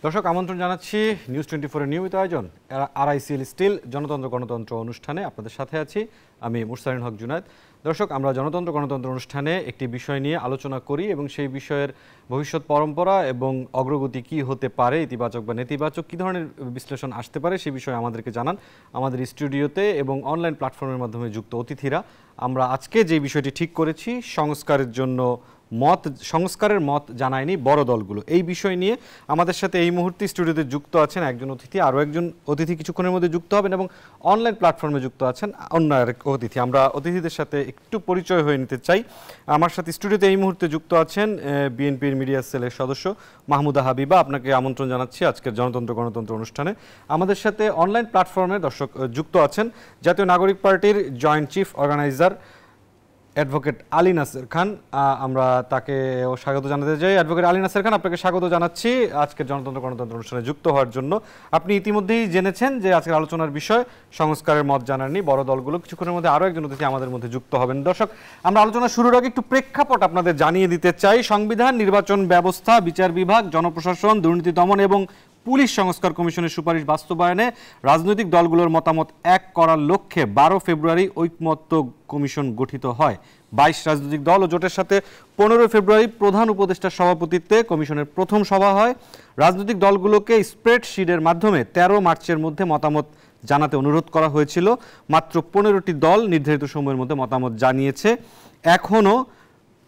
দর্শক আমন্ত্রণ জানাচ্ছি নিউজ 24 এর নিয়মিত আয়োজন আরআইসিএল স্টিল জনতন্ত্র গণতন্ত্র অনুষ্ঠানে আপনাদের সাথে আছি আমি মুরসালিন হক জুনায়েদ। দর্শক আমরা জনতন্ত্র গণতন্ত্র অনুষ্ঠানে একটি বিষয় নিয়ে আলোচনা করি এবং সেই বিষয়ের ভবিষ্যৎ পরম্পরা এবং অগ্রগতি কি হতে পারে, ইতিবাচক বা নেতিবাচক কী ধরনের বিশ্লেষণ আসতে পারে সেই বিষয়ে আমাদেরকে জানান আমাদের স্টুডিওতে এবং অনলাইন প্ল্যাটফর্মের মাধ্যমে যুক্ত অতিথিরা। আমরা আজকে যে বিষয়টি ঠিক করেছি সংস্কারের মত জানায়নি বড় দলগুলো, এই বিষয় নিয়ে আমাদের সাথে এই মুহূর্তে স্টুডিওতে যুক্ত আছেন একজন অতিথি, আরও একজন অতিথি কিছুক্ষণের মধ্যে যুক্ত হবেন এবং অনলাইন প্ল্যাটফর্মে যুক্ত আছেন অন্য আরেক অতিথি। আমরা অতিথিদের সাথে একটু পরিচয় হয়ে নিতে চাই। আমার সাথে স্টুডিওতে এই মুহূর্তে যুক্ত আছেন বিএনপির মিডিয়া সেলের সদস্য মাহমুদা হাবিবা, আপনাকে আমন্ত্রণ জানাচ্ছি আজকের জনতন্ত্র গণতন্ত্র অনুষ্ঠানে। আমাদের সাথে অনলাইন প্ল্যাটফর্মে দর্শক যুক্ত আছেন জাতীয় নাগরিক পার্টির joint chief organiser advocate Ali Naser Khan, আমরা তাকে স্বাগত জানাতে চাই। অ্যাডভোকেট আলী নাসের খান, আপনাকে স্বাগত জানাচ্ছি আজকের জনতন্ত্র গণতন্ত্র অনুষ্ঠানে যুক্ত হওয়ার জন্য। আপনি ইতিমধ্যেই জেনেছেন যে আজকের আলোচনার বিষয় সংস্কারের মত জানাননি বড় দলগুলো। কিছুক্ষণের মধ্যে আরও একজন অতিথি আমাদের মধ্যে যুক্ত হবেন। দর্শক আমরা আলোচনা শুরুর আগে একটু প্রেক্ষাপট আপনাদের জানিয়ে দিতে চাই। সংবিধান, নির্বাচন ব্যবস্থা, বিচার বিভাগ, জনপ্রশাসন, দুর্নীতি দমন এবং পুলিশ সংস্কার কমিশনের সুপারিশ বাস্তবায়নে রাজনৈতিক দলগুলোর মতামত এক করার লক্ষ্যে 12 ফেব্রুয়ারি ঐকমত্য কমিশন গঠিত হয়। 22 রাজনৈতিক দল ও জোটের সাথে 15 ফেব্রুয়ারি প্রধান উপদেষ্টার সভাপতিত্বে কমিশনের প্রথম সভা হয়। রাজনৈতিক দলগুলোকে স্প্রেডশিটের মাধ্যমে 13 মার্চের মধ্যে মতামত জানাতে অনুরোধ করা হয়েছিল। মাত্র 15টি দল নির্ধারিত সময়ের মধ্যে মতামত জানিয়েছে। এখনও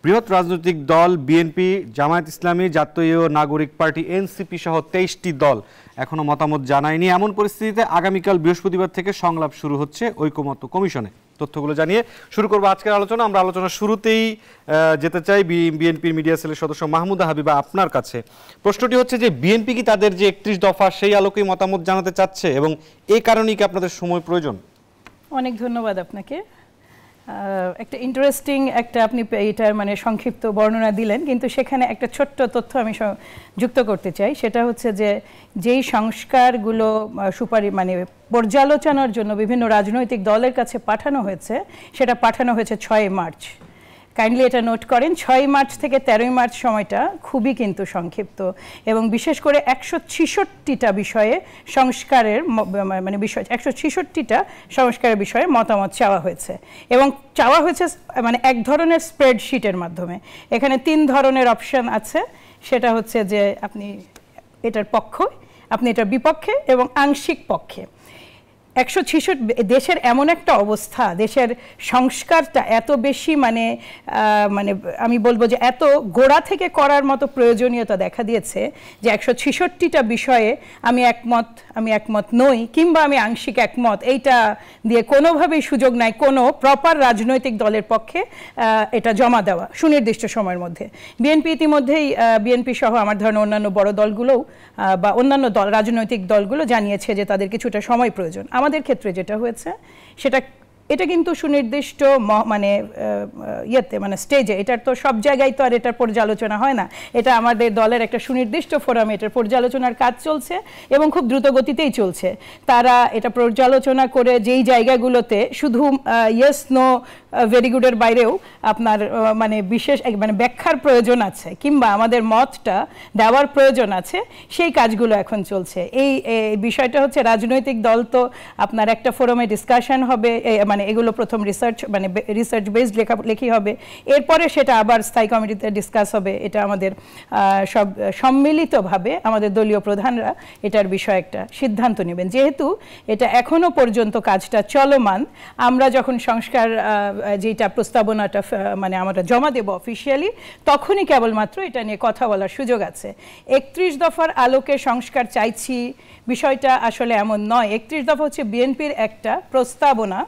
বৃহৎ রাজনৈতিক দল বিএনপি, জামায়াত ইসলামী, জাতীয় নাগরিক পার্টি এনসিপি সহ 23টি দল এখনও মতামত জানায়নি। এমন পরিস্থিতিতে আগামীকাল বৃহস্পতিবার থেকে সংলাপ শুরু হচ্ছে ঐকমত্য কমিশনে। তথ্যগুলো জানিয়ে শুরু করবো আজকের আলোচনা। আমরা আলোচনার শুরুতেই যেতে চাই বিএনপির মিডিয়া সেলের সদস্য মাহমুদা হাবিবা, আপনার কাছে প্রশ্নটি হচ্ছে যে বিএনপি কি তাদের যে 31 দফা সেই আলোকেই মতামত জানাতে চাচ্ছে এবং এই কারণেই কি আপনাদের সময় প্রয়োজন? অনেক ধন্যবাদ আপনাকে। একটা ইন্টারেস্টিং আপনি এটার মানে সংক্ষিপ্ত বর্ণনা দিলেন, কিন্তু সেখানে একটা ছোট্ট তথ্য আমি যুক্ত করতে চাই। সেটা হচ্ছে যে যেই সংস্কারগুলো পর্যালোচনার জন্য বিভিন্ন রাজনৈতিক দলের কাছে পাঠানো হয়েছে, সেটা পাঠানো হয়েছে 6 মার্চ। কাইন্ডলি এটা নোট করেন, 6 মার্চ থেকে 13 মার্চ সময়টা খুবই কিন্তু সংক্ষিপ্ত এবং বিশেষ করে 166টা বিষয়ে সংস্কারের বিষয় 166টা সংস্কারের বিষয়ে মতামত চাওয়া হয়েছে এবং চাওয়া হয়েছে এক ধরনের স্প্রেডশিটের মাধ্যমে। এখানে 3 ধরনের অপশন আছে, সেটা হচ্ছে যে আপনি এটার পক্ষে, আপনি এটার বিপক্ষে এবং আংশিক পক্ষে। 166 দেশের এমন একটা অবস্থা, দেশের সংস্কারটা এত বেশি আমি বলবো যে এত গোড়া থেকে করার মতো প্রয়োজনীয়তা দেখা দিয়েছে যে 166টা বিষয়ে আমি একমত নই কিংবা আমি আংশিক একমত, এইটা দিয়ে কোনোভাবেই সুযোগ নাই কোনো প্রপার রাজনৈতিক দলের পক্ষে এটা জমা দেওয়া সুনির্দিষ্ট সময়ের মধ্যে। বিএনপি ইতিমধ্যেই, বিএনপি সহ আমার ধারণা অন্যান্য বড় দলগুলোও বা অন্যান্য রাজনৈতিক দলগুলো জানিয়েছে যে তাদের কিছুটা সময় প্রয়োজন। আমাদের ক্ষেত্রে যেটা হয়েছে এটা কিন্তু সুনির্দিষ্ট স্টেজে, এটার তো সব জায়গায় তো আর এটার পর্যালোচনা হয় না। এটা আমাদের দলের একটা সুনির্দিষ্ট ফোরামে এটার পর্যালোচনার কাজ চলছে এবং খুব দ্রুত গতিতেই চলছে। তারা এটা পর্যালোচনা করে যেই জায়গাগুলোতে শুধু ইয়েস নো ভেরি গুডের বাইরেও আপনার বিশেষ ব্যাখ্যার প্রয়োজন আছে কিংবা আমাদের মতটা দেওয়ার প্রয়োজন আছে, সেই কাজগুলো এখন চলছে। এই বিষয়টা হচ্ছে রাজনৈতিক দল তো আপনার একটা ফোরামে ডিসকাশন হবে, এগুলো প্রথম রিসার্চ বেসড লেখি হবে, এরপরে সেটা আবার স্থায়ী কমিটিতে ডিসকাস হবে। এটা আমাদের সব সম্মিলিতভাবে আমাদের দলীয় প্রধানরা এটার বিষয়ে একটা সিদ্ধান্ত নেবেন। যেহেতু এটা এখনো পর্যন্ত কাজটা চলমান, আমরা যখন সংস্কার যেটা প্রস্তাবনাটা আমরা জমা দেব অফিসিয়ালি, তখনই কেবলমাত্র এটা নিয়ে কথা বলার সুযোগ আছে। 31 দফার আলোকে সংস্কার চাইছি বিষয়টা আসলে এমন নয়। 31 দফা হচ্ছে বিএনপির একটা প্রস্তাবনা।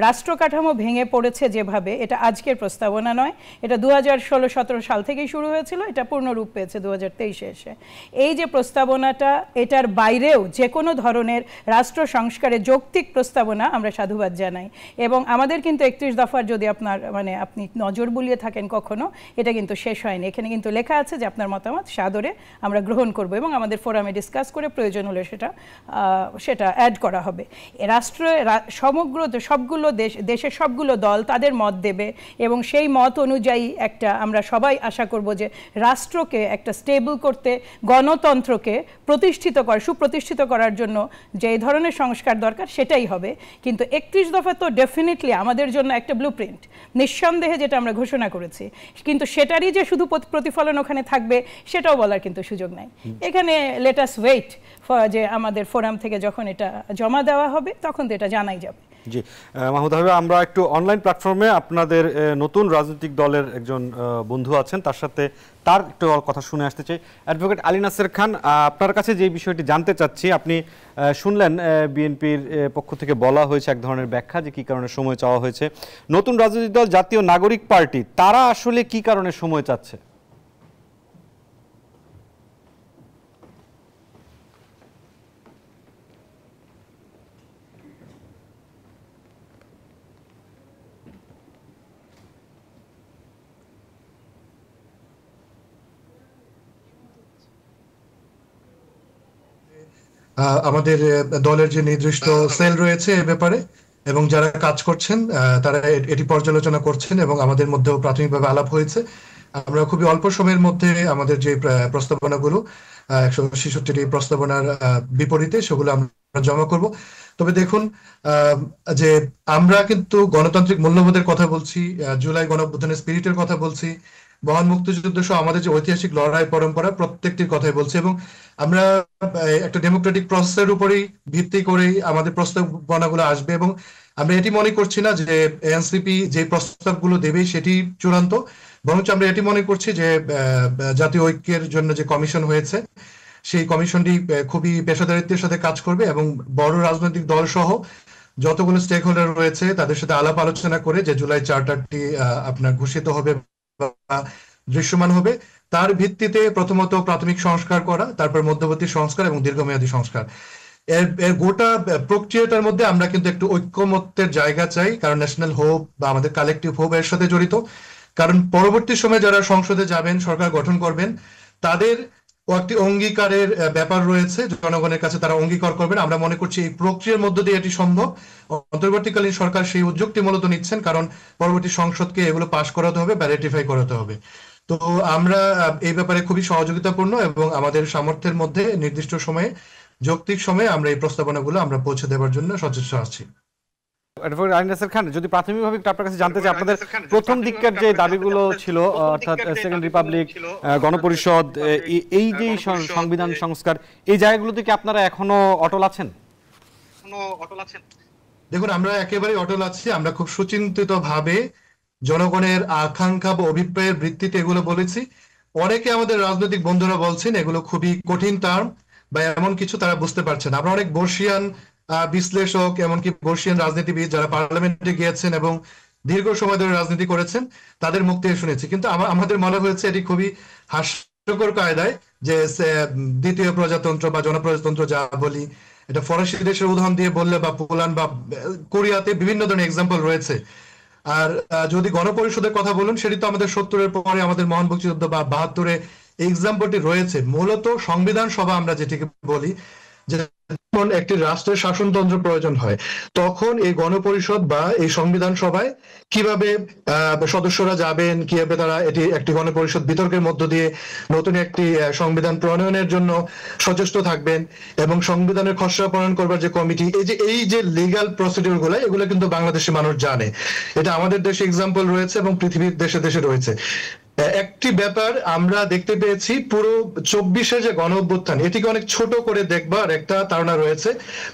রাষ্ট্র কাঠামো ভেঙে পড়েছে যেভাবে, এটা আজকের প্রস্তাবনা নয়, এটা 2016-17 সাল থেকেই শুরু হয়েছিল, এটা পূর্ণরূপ পেয়েছে 2023-এ এসে। এই যে প্রস্তাবনাটা, এটার বাইরেও যে কোনো ধরনের রাষ্ট্র সংস্কারের যৌক্তিক প্রস্তাবনা আমরা সাধুবাদ জানাই এবং আমাদের কিন্তু 31 দফার যদি আপনি নজর বুলিয়ে থাকেন কখনো, এটা কিন্তু শেষ হয়নি। এখানে কিন্তু লেখা আছে যে আপনার মতামত সাদরে আমরা গ্রহণ করব এবং আমাদের ফোরামে ডিসকাস করে প্রয়োজন হলে সেটা অ্যাড করা হবে। সমগ্র সবগুলো দেশের সবগুলো দল তাদের মত দেবে এবং সেই মত অনুযায়ী একটা আমরা সবাই আশা করব যে রাষ্ট্রকে একটা স্টেবল করতে, গণতন্ত্রকে সুপ্রতিষ্ঠিত করার জন্য যে ধরনের সংস্কার দরকার সেটাই হবে। কিন্তু 31 দফা তো ডেফিনেটলি আমাদের জন্য একটা ব্লুপ্রিন্ট, নিঃসন্দেহে, যেটা আমরা ঘোষণা করেছি, কিন্তু সেটারই যে শুধু প্রতিফলন ওখানে থাকবে সেটাও বলার কিন্তু সুযোগ নাই। এখানে লেট আস ওয়েট যে আমাদের ফোরাম থেকে যখন এটা জমা দেওয়া হবে তখন তো এটা জানাই যাবে। জি মাহমুদা হাবিবা, আমরা একটু অনলাইন প্ল্যাটফর্মে আপনাদের নতুন রাজনৈতিক দলের একজন বন্ধু আছেন, তার একটু কথা শুনে আসতে চাই। অ্যাডভোকেট আলী নাসের খান, আপনার কাছে যে বিষয়টি জানতে চাচ্ছি, আপনি শুনলেন বিএনপির পক্ষ থেকে বলা হয়েছে এক ধরনের ব্যাখ্যা যে কী কারণে সময় চাওয়া হয়েছে। নতুন রাজনৈতিক দল জাতীয় নাগরিক পার্টি, তারা আসলে কী কারণে সময় চাচ্ছে? আমাদের দলের যে নির্দিষ্ট সেল রয়েছে এ ব্যাপারে এবং যারা কাজ করছেন তারা এটি পর্যালোচনা করছেন এবং আমাদের মধ্যেও প্রাথমিকভাবে আলাপ হয়েছে। আমরা খুবই অল্প সময়ের মধ্যে আমাদের যে প্রস্তাবনাগুলো 166টি প্রস্তাবনার বিপরীতে সেগুলো আমরা জমা করব। তবে দেখুন যে আমরা কিন্তু গণতান্ত্রিক মূল্যবোধের কথা বলছি, জুলাই গণঅভ্যুত্থানের স্পিরিটের কথা বলছি, মহান মুক্তিযুদ্ধ সহ আমাদের যে ঐতিহাসিক লড়াই পরম্পরা প্রত্যেকটির কথাই বলছি এবং আমরা একটা ডেমোক্রেটিক প্রসেসের উপরেই ভিত্তি করেই আমাদের প্রস্তাবনাগুলো আসবে এবং আমরা এটি মনে করছি না যে এনসিপি যে প্রস্তাবগুলো দেবে সেটি চূড়ান্ত, বরঞ্চ আমরা এটি মনে করছি যে জাতীয় ঐক্যের জন্য যে কমিশন হয়েছে সেই কমিশনটি খুবই পেশাদারিত্বের সাথে কাজ করবে এবং বড় রাজনৈতিক দল সহ যতগুলো স্টেক হোল্ডার রয়েছে তাদের সাথে আলাপ আলোচনা করে যে জুলাই চার্টারটি আপনার ঘোষিত হবে বা দৃশ্যমান হবে তার ভিত্তিতে প্রথমত প্রাথমিক সংস্কার করা, তারপর মধ্যবর্তী সংস্কার এবং দীর্ঘমেয়াদী সংস্কার। এর গোটা প্রক্রিয়াটার মধ্যে আমরা কিন্তু একটু ঐক্যমত্যের জায়গা চাই, কারণ ন্যাশনাল হোপ বা আমাদের কালেকটিভ হোপ এর সাথে জড়িত। কারণ পরবর্তী সময়ে যারা সংসদে যাবেন, সরকার গঠন করবেন, তাদের একটি অঙ্গীকারের ব্যাপার রয়েছে, জনগণের কাছে তারা অঙ্গীকার করবেন। আমরা মনে করছি এই প্রক্রিয়ার মধ্য দিয়ে এটি সম্ভব। অন্তর্বর্তীকালীন সরকার সেই উদ্যোগটি মূলত নিচ্ছেন, কারণ পরবর্তী সংসদকে এগুলো পাশ করাতে হবে বা রেটিফাই করাতে হবে। তো আমরা এই ব্যাপারে খুবই সহযোগিতাপূর্ণ এবং আমাদের সামর্থ্যের মধ্যে নির্দিষ্ট সময়ে, যৌক্তিক সময়ে আমরা এই প্রস্তাবনাগুলো আমরা পৌঁছে দেওয়ার জন্য সচেষ্ট আছি। অ্যাডভোকেট আলী নাসের খান, যদি প্রাথমিকভাবে আপনার কাছে জানতে চাই, আপনাদের প্রথম দিককার যে দাবিগুলো ছিল, অর্থাৎ সেকেন্ড রিপাবলিক, গণপরিষদ, এই যে সংবিধান সংস্কার, এই জায়গাগুলোতে কি আপনারা এখনো অটল আছেন? দেখুন, আমরা একেবারে অটল আছি। আমরা খুব সুচিন্তিত ভাবে জনগণের আকাঙ্ক্ষা বা অভিপ্রায়ের ভিত্তিতে এগুলো বলেছি। অনেকে আমাদের রাজনৈতিক বন্ধুরা বলছেন এগুলো খুবই কঠিন টার্ম বা এমন কিছু তারা বুঝতে পারছেন। আমরা অনেক বর্ষিয়ান বিশ্লেষক, এমনকি বর্ষিয়ান রাজনীতিবিদ যারা পার্লামেন্টে গিয়েছেন এবং দীর্ঘ সময় ধরে রাজনীতি করেছেন তাদের মুখ থেকে শুনেছি, কিন্তু আমাদের মনে হয়েছে এটি খুবই হাস্যকর কায়দায় যে দ্বিতীয় প্রজাতন্ত্র বা জনপ্রজাতন্ত্র যা বলি, এটা ফরাসি দেশের উদাহরণ দিয়ে বললে বা পোল্যান্ড বা কোরিয়াতে বিভিন্ন ধরনের এক্সাম্পল রয়েছে। আর যদি গণপরিষদের কথা বলুন, সেটি তো আমাদের 70-এর পরে আমাদের মহান মুক্তিযুদ্ধ বা 72-এ এক্সাম্পলটি রয়েছে। মূলত সংবিধান সভা আমরা যেটিকে বলি, যে যখন একটি রাষ্ট্রের শাসনতন্ত্র প্রয়োজন হয় তখন এই গণপরিষদ বা এই সংবিধান সভায় কিভাবে সদস্যরা যাবেন, কিভাবে তারা এটি একটি গণপরিষদ বিতর্কের মধ্য দিয়ে নতুন একটি সংবিধান প্রণয়নের জন্য সচেষ্ট থাকবেন এবং সংবিধানের খসড়া প্রণয়ন করবার যে কমিটি, এই যে লিগ্যাল প্রসিডিউর গুলো, এগুলো কিন্তু বাংলাদেশের মানুষ জানে। এটা আমাদের দেশে এক্সাম্পল রয়েছে এবং পৃথিবীর দেশে দেশে রয়েছে। একটি ব্যাপার আমরা দেখতে পেয়েছি, পুরো 24-এ যে গণ অভ্যুত্থান, এটিকে অনেক ছোট করে দেখবার একটা ধারণা রয়েছে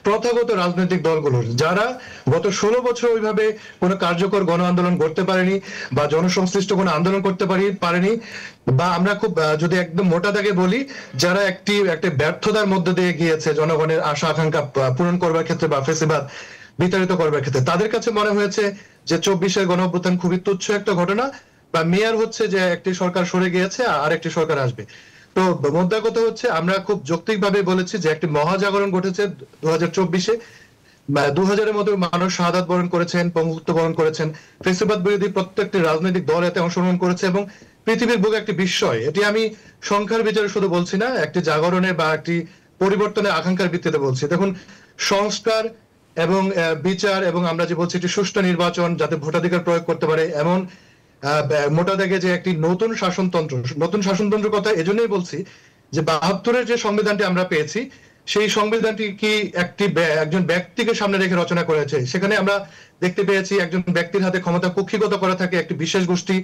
প্রথাগত রাজনৈতিক দলগুলোর, যারা গত 16 বছর ওইভাবে কোনো কার্যকর গণ আন্দোলন করতে পারেনি বা জনসংশ্লিষ্ট কোনো আন্দোলন করতে পারেনি, বা আমরা খুব যদি একদম মোটা দাগে বলি, যারা একটি ব্যর্থতার মধ্যে দিয়ে গিয়েছে জনগণের আশা আকাঙ্ক্ষা পূরণ করবার ক্ষেত্রে বা ফেসিবাদ বিতাড়িত করবার ক্ষেত্রে। তাদের কাছে মনে হয়েছে যে 24-এর গণ অভ্যুত্থান খুবই তুচ্ছ একটা ঘটনা, বা মেয়ার হচ্ছে যে একটি সরকার সরে গিয়েছে আর একটি সরকার আসবে। তো মোদ্দা কথা হচ্ছে, আমরা খুব যৌক্তিকভাবে বলেছি যে একটি মহাজাগরণ ঘটেছে 2024-এ। 2000-এর মতো মানুষ শাহাদাত বরণ করেছেন, পঙ্গুত্ব বরণ করেছেন, ফেসিবাদ বিরোধী প্রত্যেকটি রাজনৈতিক দল এতে অংশগ্রহণ করেছে এবং পৃথিবীর বুকে একটি বিস্ময়। এটি আমি সংখ্যার বিচারে শুধু বলছি না, একটি জাগরণের বা একটি পরিবর্তনের আকাঙ্ক্ষার ভিত্তিতে বলছি। দেখুন, সংস্কার এবং বিচার এবং আমরা যে বলছি একটি সুষ্ঠু নির্বাচন যাতে ভোটাধিকার প্রয়োগ করতে পারে এমন মোটা দাগে যে একটি নতুন শাসনতন্ত্রের কথা এজন্যই বলছি যে ৭২-এর যে সংবিধানটি আমরা পেয়েছি সেই সংবিধানটি কি একজন ব্যক্তিকে সামনে রেখে রচনা করেছে। সেখানে আমরা দেখতে পেয়েছি একজন ব্যক্তির হাতে ক্ষমতা কক্ষিগত করা থাকে, একটি বিশেষ গোষ্ঠী,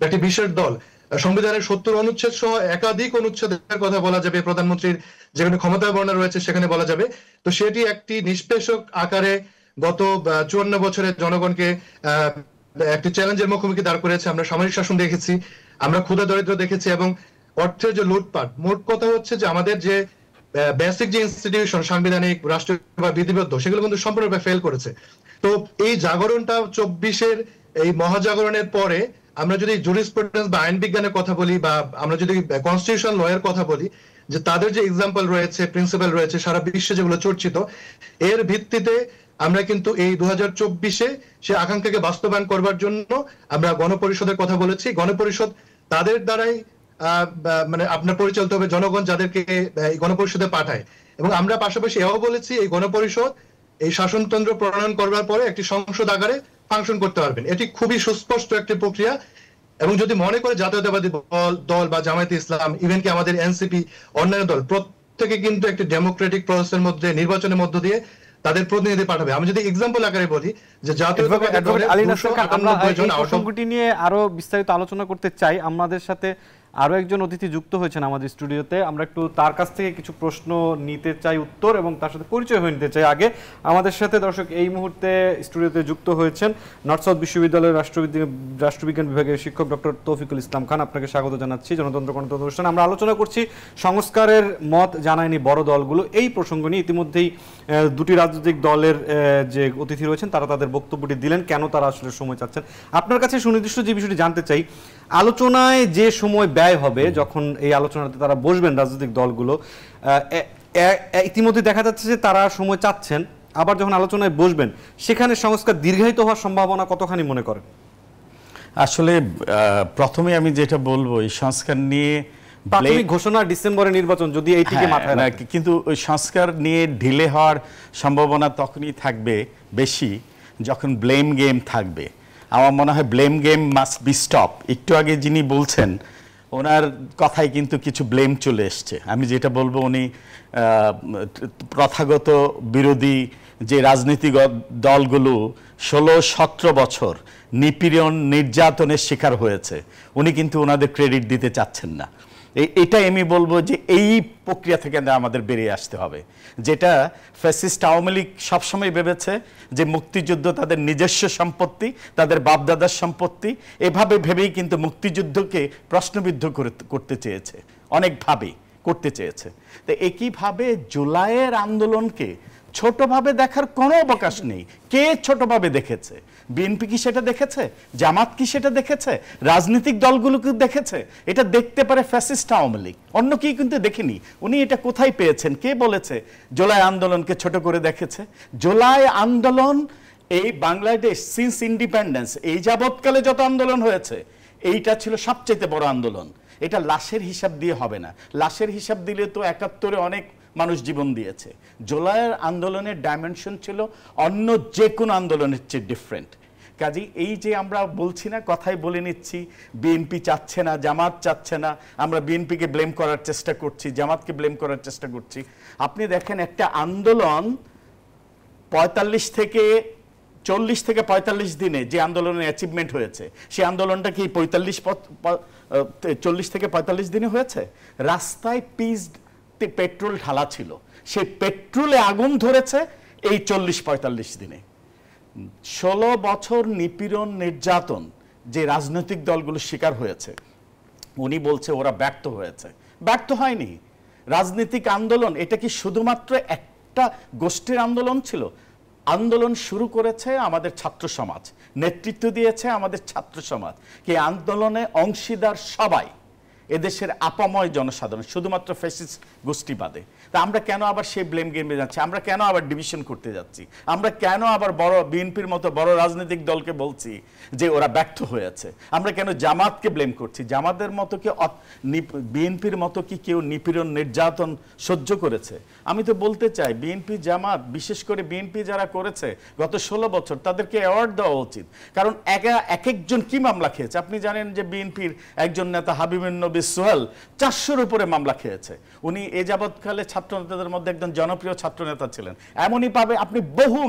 একটি বিশেষ দল। সংবিধানের ৭০ অনুচ্ছেদ সহ একাধিক অনুচ্ছেদের কথা বলা যাবে, প্রধানমন্ত্রীর যেখানে ক্ষমতা বর্ণনা রয়েছে সেখানে বলা যাবে। তো সেটি একটি নিষ্পেষক আকারে গত ৫৪ বছরের জনগণকে একটি চ্যালেঞ্জের মুখোমুখি দাঁড় করেছে। আমরা সামরিক শাসন দেখেছি, আমরা ক্ষুধা দরিদ্র দেখেছি এবং অর্থের যে লুটপাট। মোট কথা হচ্ছে যে আমাদের যে বেসিক যে ইনস্টিটিউশন সাংবিধানিক রাষ্ট্রীয় বা বিধিবদ্ধ সেগুলো কিন্তু সম্পূর্ণরূপে ফেল করেছে। তো এই জাগরণটা ২৪-এর এই মহাজাগরণের পরে আমরা যদি জুরিসপ্রুডেন্স বা আইন বিজ্ঞানের কথা বলি বা আমরা যদি কনস্টিটিউশন লয়ের কথা বলি, যে তাদের যে এক্সাম্পল রয়েছে, প্রিন্সিপাল রয়েছে সারা বিশ্বে যেগুলো চর্চিত, এর ভিত্তিতে আমরা কিন্তু এই ২০২৪-এ সে আকাঙ্ক্ষাকে বাস্তবায়ন করবার জন্য আমরা গণপরিষদের কথা বলেছি। গণপরিষদ তাদের দ্বারাই মানে আপনার পরিচালিত হবে, জনগণ যাদেরকে এই গণপরিষদে পাঠায়। এবং আমরা পাশাপাশি এও বলেছি এই গণপরিষদ এই শাসনতন্ত্র প্রণয়ন করবার পরে একটি সংসদ আকারে ফাংশন করতে পারবেন। এটি খুবই সুস্পষ্ট একটি প্রক্রিয়া। এবং যদি মনে করে জাতীয়তাবাদী দল বা জামায়াতে ইসলাম, ইভেন কি আমাদের এনসিপি, অন্যান্য দল প্রত্যেকে কিন্তু একটি ডেমোক্রেটিক প্রসেসের মধ্যে, নির্বাচনের মধ্য দিয়ে তাদের প্রতিনিধি পাঠাবে। আমি যদি এক্সাম্পল আকারে বলি যে জাতীয়তাবাদী দলের 298 জন প্রসঙ্গটি নিয়ে আরো বিস্তারিত আলোচনা করতে চাই। আমাদের সাথে আরো একজন অতিথি যুক্ত হয়েছেন আমাদের স্টুডিওতে, আমরা একটু তার কাছ থেকে কিছু প্রশ্ন নিতে চাই উত্তর, এবং তার সাথে পরিচয় হয়ে নিতে চাই। আগে আমাদের সাথে দর্শক এই মুহূর্তে স্টুডিওতে যুক্ত হয়েছেন নর্থ সাউথ বিশ্ববিদ্যালয়ের রাষ্ট্রবিজ্ঞান বিভাগের শিক্ষক ডক্টর তৌফিকুল ইসলাম খান। আপনাকে স্বাগত জানাচ্ছি জনতন্ত্র গণতন্ত্র অনুষ্ঠানে। আমরা আলোচনা করছি সংস্কারের মত জানায়নি বড় দলগুলো, এই প্রসঙ্গ নিয়ে। ইতিমধ্যেই দুটি রাজনৈতিক দলের যে অতিথি রয়েছেন তারা তাদের বক্তব্যটি দিলেন, কেন তারা আসলে সময় চাচ্ছেন। আপনার কাছে সুনির্দিষ্ট যে বিষয়টি জানতে চাই, আলোচনায় যে সময় ব্যয় হবে যখন এই আলোচনাতে তারা বসবেন রাজনৈতিক দলগুলো, ইতিমধ্যে দেখা যাচ্ছে যে তারা সময় চাচ্ছেন, আবার যখন আলোচনায় বসবেন সেখানে সংস্কার দীর্ঘায়িত হওয়ার সম্ভাবনা কতখানি মনে করেন? আসলে প্রথমে আমি যেটা বলবো, এই সংস্কার নিয়ে প্রাথমিক ঘোষণা ডিসেম্বরে নির্বাচন, যদি এইটিকে মাথায় রাখেন, কিন্তু ওই সংস্কার নিয়ে ঢিলে হওয়ার সম্ভাবনা তখনই থাকবে বেশি যখন ব্লেম গেম থাকবে। আমার মনে হয় blame game must be stop. একটু আগে যিনি বলছেন ওনার কথায় কিন্তু কিছু ব্লেম চলে এসছে। আমি যেটা বলবো, উনি প্রথাগত বিরোধী যে রাজনৈতিক দলগুলো 16-17 বছর নিপীড়ন নির্যাতনের শিকার হয়েছে, উনি কিন্তু ওনাদের ক্রেডিট দিতে চাচ্ছেন না। এটাই আমি বলবো যে এই প্রক্রিয়া থেকে আমাদের বেরিয়ে আসতে হবে, যেটা ফ্যাসিস্ট আওয়ামী লীগ সবসময় ভেবেছে যে মুক্তিযুদ্ধ তাদের নিজস্ব সম্পত্তি, তাদের বাপদাদার সম্পত্তি। এভাবে ভেবেই কিন্তু মুক্তিযুদ্ধকে প্রশ্নবিদ্ধ করতে চেয়েছে, অনেকভাবেই করতে চেয়েছে। তো একইভাবে জুলাইয়ের আন্দোলনকে ছোটভাবে দেখার কোনো অবকাশ নেই। কে ছোটভাবে দেখেছে? বিএনপি কি সেটা দেখেছে? জামাত কি সেটা দেখেছে? রাজনৈতিক দলগুলো কি দেখেছে? এটা দেখতে পারে ফ্যাসিস্ট আওয়ামী লীগ, অন্য কি কিন্তু দেখেনি। উনি এটা কোথায় পেয়েছেন? কে বলেছে জুলাই আন্দোলনকে ছোট করে দেখেছে? জুলাই আন্দোলন এই বাংলাদেশ সিন্স ইন্ডিপেন্ডেন্স এই যাবৎকালে যত আন্দোলন হয়েছে, এইটা ছিল সবচেয়ে বড় আন্দোলন। এটা লাশের হিসাব দিয়ে হবে না। লাশের হিসাব দিলে তো 71-এ অনেক মানুষ জীবন দিয়েছে। জুলাইয়ের আন্দোলনের ডাইমেনশন ছিল অন্য যে কোনো আন্দোলনের চেয়ে ডিফারেন্ট। কাজে এই যে আমরা বলছি না, কথাই বলে নিচ্ছি বিএনপি চাচ্ছে না, জামাত চাচ্ছে না, আমরা বিএনপিকে ব্লেম করার চেষ্টা করছি, জামাতকে ব্লেম করার চেষ্টা করছি। আপনি দেখেন একটা আন্দোলন 40 থেকে 45 দিনে যে আন্দোলনের অ্যাচিভমেন্ট হয়েছে, সেই আন্দোলনটা কি 40 থেকে 45 দিনে হয়েছে? রাস্তায় পেট্রোল ঢালা ছিল, সেই পেট্রোলে আগুন ধরেছে এই 40-45 দিনে। 16 বছর নিপীড়ন নির্যাতন যে রাজনৈতিক দলগুলো শিকার হয়েছে, উনি বলছে ওরা ব্যর্থ হয়েছে। ব্যর্থ হয়নি। রাজনৈতিক আন্দোলন এটা কি শুধুমাত্র একটা গোষ্ঠীর আন্দোলন ছিল? আন্দোলন শুরু করেছে আমাদের ছাত্র সমাজ, নেতৃত্ব দিয়েছে আমাদের ছাত্র সমাজ। কি আন্দোলনে অংশীদার সবাই, এদেশের আপাময় জনসাধারণ, শুধুমাত্র ফ্যাসিস্ট গোষ্ঠী বাদে। তা আমরা কেন আবার সেই ব্লেম গেমে যাচ্ছি? আমরা কেন আবার ডিভিশন করতে যাচ্ছি? আমরা কেন আবার বড় বিএনপির মতো বড় রাজনৈতিক দলকে বলছি যে ওরা ব্যর্থ হয়েছে? আমরা কেন জামাতকে ব্লেম করছি? জামাতের মতো কি বিএনপির মতো কি কেউ নিপীড়ন নির্যাতন সহ্য করেছে? আমি তো বলতে চাই বিএনপি জামাত, বিশেষ করে বিএনপি যারা করেছে গত 16 বছর, তাদেরকে অ্যাওয়ার্ড দেওয়া উচিত। কারণ এক একজন কি মামলা খেয়েছে? আপনি জানেন যে বিএনপির একজন নেতা হাবিবুন নবী সোহেল 400-র উপরে মামলা খেয়েছে। উনি এ যাবৎকালে ছাত্র নেতাদের মধ্যে একজন জনপ্রিয় ছাত্র নেতা ছিলেন। এমনই পাবে আপনি বহু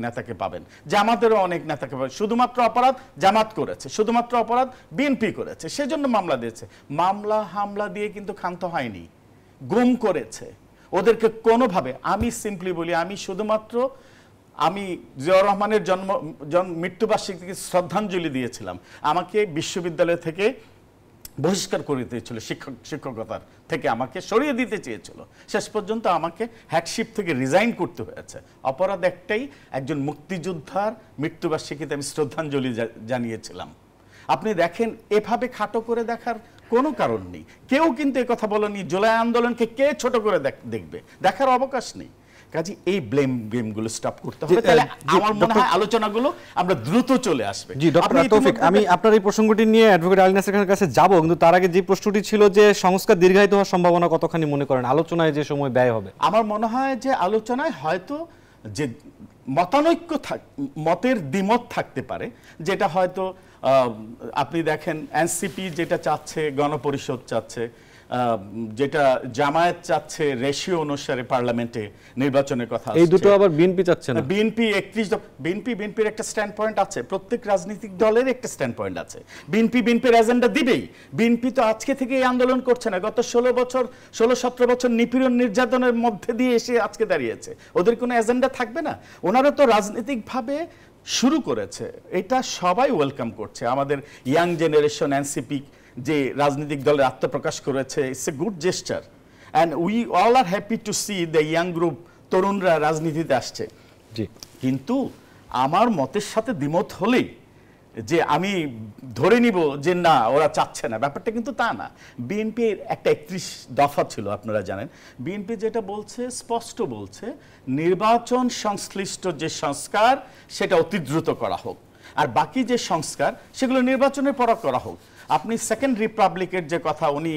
নেতাকে পাবেন, জামাতেরও অনেক নেতাকে পাবেন। শুধুমাত্র অপরাধ জামাত করেছে, শুধুমাত্র অপরাধ বিএনপি করেছে, সেজন্য মামলা দিয়েছে। মামলা হামলা দিয়ে কিন্তু ক্ষান্ত হয়নি, গুম করেছে ওদেরকে কোনোভাবে। আমি সিম্পলি বলি, আমি জিয়াউর রহমানের মৃত্যুবার্ষিকীকে শ্রদ্ধাঞ্জলি দিয়েছিলাম। আমাকে বিশ্ববিদ্যালয় থেকে বহিষ্কার করে দিয়েছিল, শিক্ষকতার থেকে আমাকে সরিয়ে দিতে চেয়েছিল। শেষ পর্যন্ত আমাকে হ্যাডশিপ থেকে রিজাইন করতে হয়েছে। অপরাধ একটাই, একজন মুক্তিযোদ্ধার মৃত্যুবার্ষিকীতে আমি শ্রদ্ধাঞ্জলি জানিয়েছিলাম। আপনি দেখেন, এভাবে খাটো করে দেখার কোনো কারণ নেই। কেউ কিন্তু এই কথা বলেনি জুলাই আন্দোলনকে কে ছোট করে দেখবে, দেখার অবকাশ নেই। কাজে এই ব্লেম গেমগুলো স্টপ করতে হবে, তাহলে আমার মনে হয় আলোচনাগুলো আমরা দ্রুত চলে আসবে। জি ডক্টর তৌফিক, আমি আপনার এই প্রসঙ্গটি নিয়ে অ্যাডভোকেট আলী নাসের খানের কাছে যাব, কিন্তু তার আগে যে প্রশ্নটি ছিল যে সংস্কার দীর্ঘায়িত হওয়ার সম্ভাবনা কতখানি মনে করেন, আলোচনায় যে সময় ব্যয় হবে? আমার মনে হয় যে আলোচনায় হয়তো যে মতের দ্বিমত থাকতে পারে, যেটা হয়তো আপনি দেখেন এনসিপি যেটা চাচ্ছে, গণপরিষদ চাচ্ছে, যেটা জামায়াত চাচ্ছে রেশিও অনুসারে পার্লামেন্টে নির্বাচনের কথা, এই দুটো আবার বিএনপি চাচ্ছে না। বিএনপির একটা স্ট্যান্ড পয়েন্ট আছে, প্রত্যেক রাজনৈতিক দলের একটা স্ট্যান্ড পয়েন্ট আছে। বিএনপির এজেন্ডা দিবেই। বিএনপি তো আজকে থেকে এই আন্দোলন করছে না, গত 16-17 বছর নিপীড়ন নির্যাতনের মধ্যে দিয়ে এসে আজকে দাঁড়িয়েছে। ওদের কোনো এজেন্ডা থাকবে না? ওনারা তো রাজনৈতিকভাবে শুরু করেছে, এটা সবাই ওয়েলকাম করছে। আমাদের ইয়াং জেনারেশন এনসিপি যে রাজনৈতিক দলের আত্মপ্রকাশ করেছে, it's a good gesture and we all are happy to see the young group, তরুণরা রাজনীতিতে আসছে। কিন্তু আমার মতের সাথে দ্বিমত হলেই যে আমি ধরে নিব যে না ওরা চাচ্ছে না, ব্যাপারটা কিন্তু তা না। বিএনপির একটা 31 দফা ছিল, আপনারা জানেন। বিএনপি যেটা বলছে, স্পষ্ট বলছে, নির্বাচন সংশ্লিষ্ট যে সংস্কার সেটা অতি দ্রুত করা হোক, আর বাকি যে সংস্কার সেগুলো নির্বাচনের পর করা হোক। আপনি সেকেন্ড রিপাবলিকের যে কথা, উনি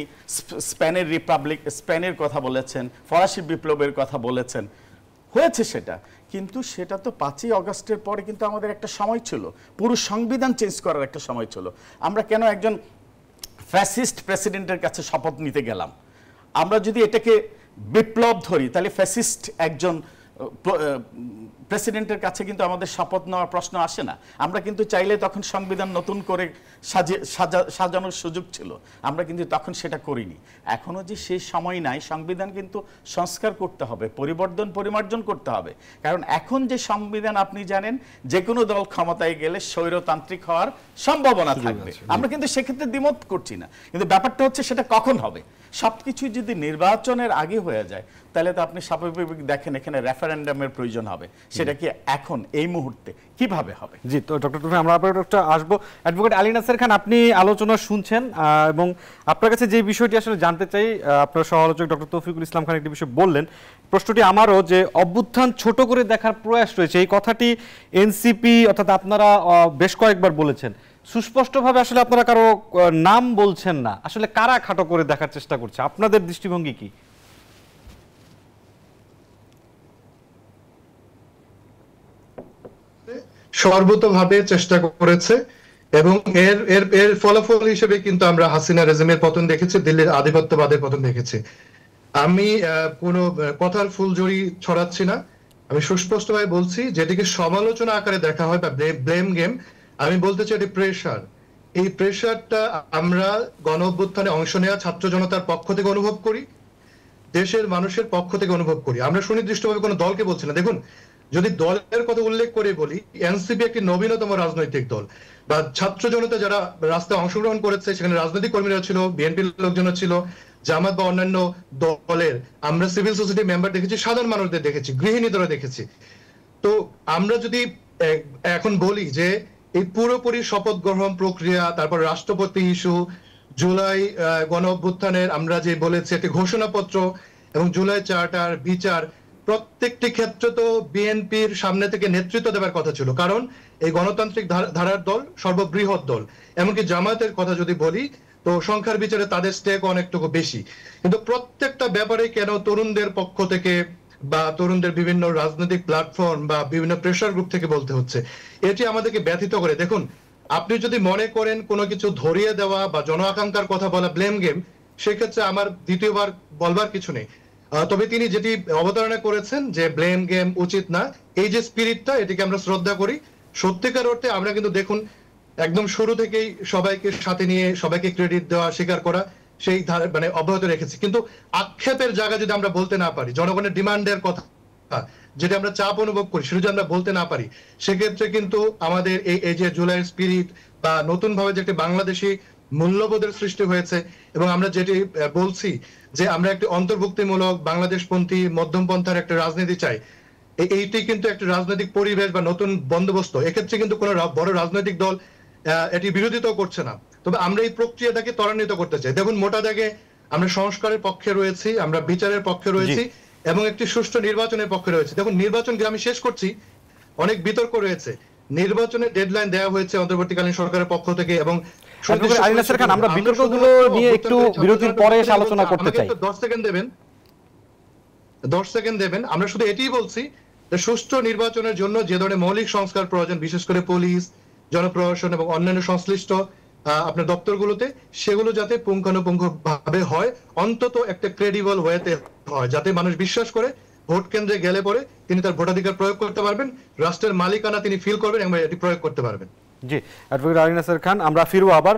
স্পেনের কথা বলেছেন, ফরাসি বিপ্লবের কথা বলেছেন, হয়েছে সেটা। কিন্তু সেটা তো 5ই আগস্টের পরে কিন্তু আমাদের একটা সময় ছিল, পুরো সংবিধান চেঞ্জ করার একটা সময় ছিল। আমরা কেন একজন ফ্যাসিস্ট প্রেসিডেন্টের কাছে শপথ নিতে গেলাম? আমরা যদি এটাকে বিপ্লব ধরি, তাহলে ফ্যাসিস্ট একজন প্রেসিডেন্টের কাছে কিন্তু আমাদের শপথ নেওয়ার প্রশ্ন আসে না। আমরা কিন্তু চাইলে তখন সংবিধান নতুন করে সাজানোর সুযোগ ছিল, আমরা কিন্তু তখন সেটা করিনি। এখনো যে সেই সময় নাই, সংবিধান কিন্তু সংস্কার করতে হবে, পরিমার্জন করতে হবে। কারণ এখন যে সংবিধান, আপনি জানেন, যে কোনো দল ক্ষমতায় গেলে স্বৈরতান্ত্রিক হওয়ার সম্ভাবনা থাকবে। আমরা কিন্তু সেক্ষেত্রে দ্বিমত করছি না, কিন্তু ব্যাপারটা হচ্ছে সেটা কখন হবে। সবকিছু যদি নির্বাচনের আগে হয়ে যায়, তাহলে তো আপনি স্বাভাবিক দেখেন এখানে রেফারেন্ডামের প্রয়োজন হবে, সেটা কি এখন এই মুহূর্তে কিভাবে হবে? জি, তো ডক্টর তৌফিক, আমরা আপনার একটা আসবো। অ্যাডভোকেট আলী নাসের খান, আপনি আলোচনা শুনছেন এবং আপনার কাছে যে বিষয়টি আসলে জানতে চাই, আপনার সহ-আলোচক ডক্টর তৌফিকুল ইসলাম খান একটি বিষয় বললেন, প্রশ্নটি আমারও, যে অভ্যুত্থান ছোট করে দেখার প্রয়াস রয়েছে, এই কথাটি এনসিপি অর্থাৎ আপনারা বেশ কয়েকবার বলেছেন। সুস্পষ্টভাবে আসলে আপনারা কারো নাম বলছেন না, আসলে কারা খাটো করে দেখার চেষ্টা করছে, আপনাদের দৃষ্টিভঙ্গি কি? সর্বতভাবে চেষ্টা করেছে এবং এর ফলাফল হিসেবে কিন্তু আমরা হাসিনা রেজিমের পতন দেখেছি, দিল্লির আধিপত্যবাদের পতন দেখেছি। আমি কোনো কথার ফুলঝুরি ছড়াচ্ছি না, আমি সুস্পষ্টভাবে বলছি, যেটিকে সমালোচনা আকারে দেখা হয় বা ব্লেম গেম, আমি বলতে চাই এটি প্রেশার। এই প্রেশারটা আমরা গণ অভ্যুত্থানে অংশ নেওয়া ছাত্র জনতার পক্ষ থেকে অনুভব করি, দেশের মানুষের পক্ষ থেকে অনুভব করি। আমরা সুনির্দিষ্টভাবে কোনো দলকে বলছি না। দেখুন, যদি দলের কথা উল্লেখ করে বলি, এনসিপি একটি নবীনতম রাজনৈতিক দল, বা ছাত্র জনতা যারা রাস্তায় অংশগ্রহণ করেছে, সেখানে রাজনৈতিক কর্মীরা ছিল, বিএনপির লোকজন ছিল, জামাত বা অন্যান্য দলের আমরা সিভিল সোসাইটি মেম্বার দেখেছি, সাধারণ মানুষদের দেখেছি, গৃহিণীদেরও দেখেছি। তো আমরা যদি এখন বলি যে এই পুরোপুরি শপথ গ্রহণ প্রক্রিয়া, তারপর রাষ্ট্রপতি ইস্যু, জুলাই গণ অভ্যুত্থানের আমরা যে বলেছি একটি ঘোষণাপত্র এবং জুলাই চার্টার বিচার প্রত্যেকটি ক্ষেত্রে তো বিএনপির সামনে থেকে নেতৃত্ব দেওয়ার কথা ছিল, কারণ এই গণতান্ত্রিক ধারার দল সর্ববৃহৎ দল। এমনকি জামায়াতের কথা যদি বলি তো সংখ্যার বিচারে তাদের স্টেক অনেকটুকু বেশি, কিন্তু প্রত্যেকটা ব্যাপারে কেন তরুণদের পক্ষ থেকে বা তরুণদের বিভিন্ন রাজনৈতিক প্ল্যাটফর্ম বা বিভিন্ন প্রেসার গ্রুপ থেকে বলতে হচ্ছে, এটি আমাদেরকে ব্যথিত করে। দেখুন, আপনি যদি মনে করেন কোনো কিছু ধরিয়ে দেওয়া বা জন আকাঙ্ক্ষার কথা বলা ব্লেম গেম, সেক্ষেত্রে আমার দ্বিতীয়বার বলবার কিছু নেই। তবে তিনি যেটি অবতারণা করেছেন যে ব্লেম গেম উচিত না, এই যে স্পিরিটটা, এটিকে আমরা শ্রদ্ধা করি। সত্যিকার অর্থে আমরা কিন্তু দেখুন একদম শুরু থেকেই সবাইকে সাথে নিয়ে সবাইকে ক্রেডিট দেওয়া, স্বীকার করা, সেই মানে অব্যাহত রেখেছি। কিন্তু আক্ষেপের জায়গা যদি আমরা বলতে না পারি, জনগণের ডিমান্ডের কথা যেটা আমরা চাপ অনুভব করি সেটা যদি আমরা বলতে না পারি, সেক্ষেত্রে কিন্তু আমাদের এই যে জুলাইয়ের স্পিরিট বা নতুন ভাবে যে একটি বাংলাদেশি মূল্যবোধের সৃষ্টি হয়েছে, এবং আমরা যেটি বলছি যে আমরা একটি অন্তর্ভুক্তিমূলক বাংলাদেশপন্থী মধ্যমপন্থার একটা রাজনীতি চাই, এইটি কিন্তু একটা রাজনৈতিক পরিবেশ বা নতুন বন্দোবস্ত। এক্ষেত্রে কিন্তু কোনো বড় রাজনৈতিক দল এটি বিরোধিতাও করছে না। তবে আমরা এই প্রক্রিয়াটাকে ত্বরান্বিত করতে চাই। দেখুন, মোটা দাগে আমরা সংস্কারের পক্ষে রয়েছি, আমরা বিচারের পক্ষে রয়েছি এবং একটি সুষ্ঠু নির্বাচনের পক্ষে রয়েছে। দেখুন, নির্বাচনকে আমি শেষ করছি, অনেক বিতর্ক রয়েছে। নির্বাচনের ডেডলাইন দেওয়া হয়েছে অন্তর্বর্তীকালীন সরকারের পক্ষ থেকে এবং আমরা বিতর্কগুলো নিয়ে একটু বিরতির পরে এসে আলোচনা করতে চাই। 10 সেকেন্ড দেবেন। আমরা শুধু এটাই বলছি যে সুষ্ঠু নির্বাচনের জন্য যে ধরনের মৌলিক সংস্কার প্রয়োজন, বিশেষ করে পুলিশ, জনপ্রশাসন এবং অন্যান্য সংশ্লিষ্ট আপনার দপ্তরগুলোতে, সেগুলো যাতে পুঙ্খানুপুঙ্খ ভাবে হয়, অন্তত একটা ক্রেডিবল ওয়েতে হয়, যাতে মানুষ বিশ্বাস করে ভোট কেন্দ্রে গেলে পরে তিনি তার ভোটাধিকার প্রয়োগ করতে পারবেন, রাষ্ট্রের মালিকানা তিনি ফিল করবেন এবং এটি প্রয়োগ করতে পারবেন। জি, অ্যাডভোকেট আলী নাসের খান, আমরা ফিরবো আবার।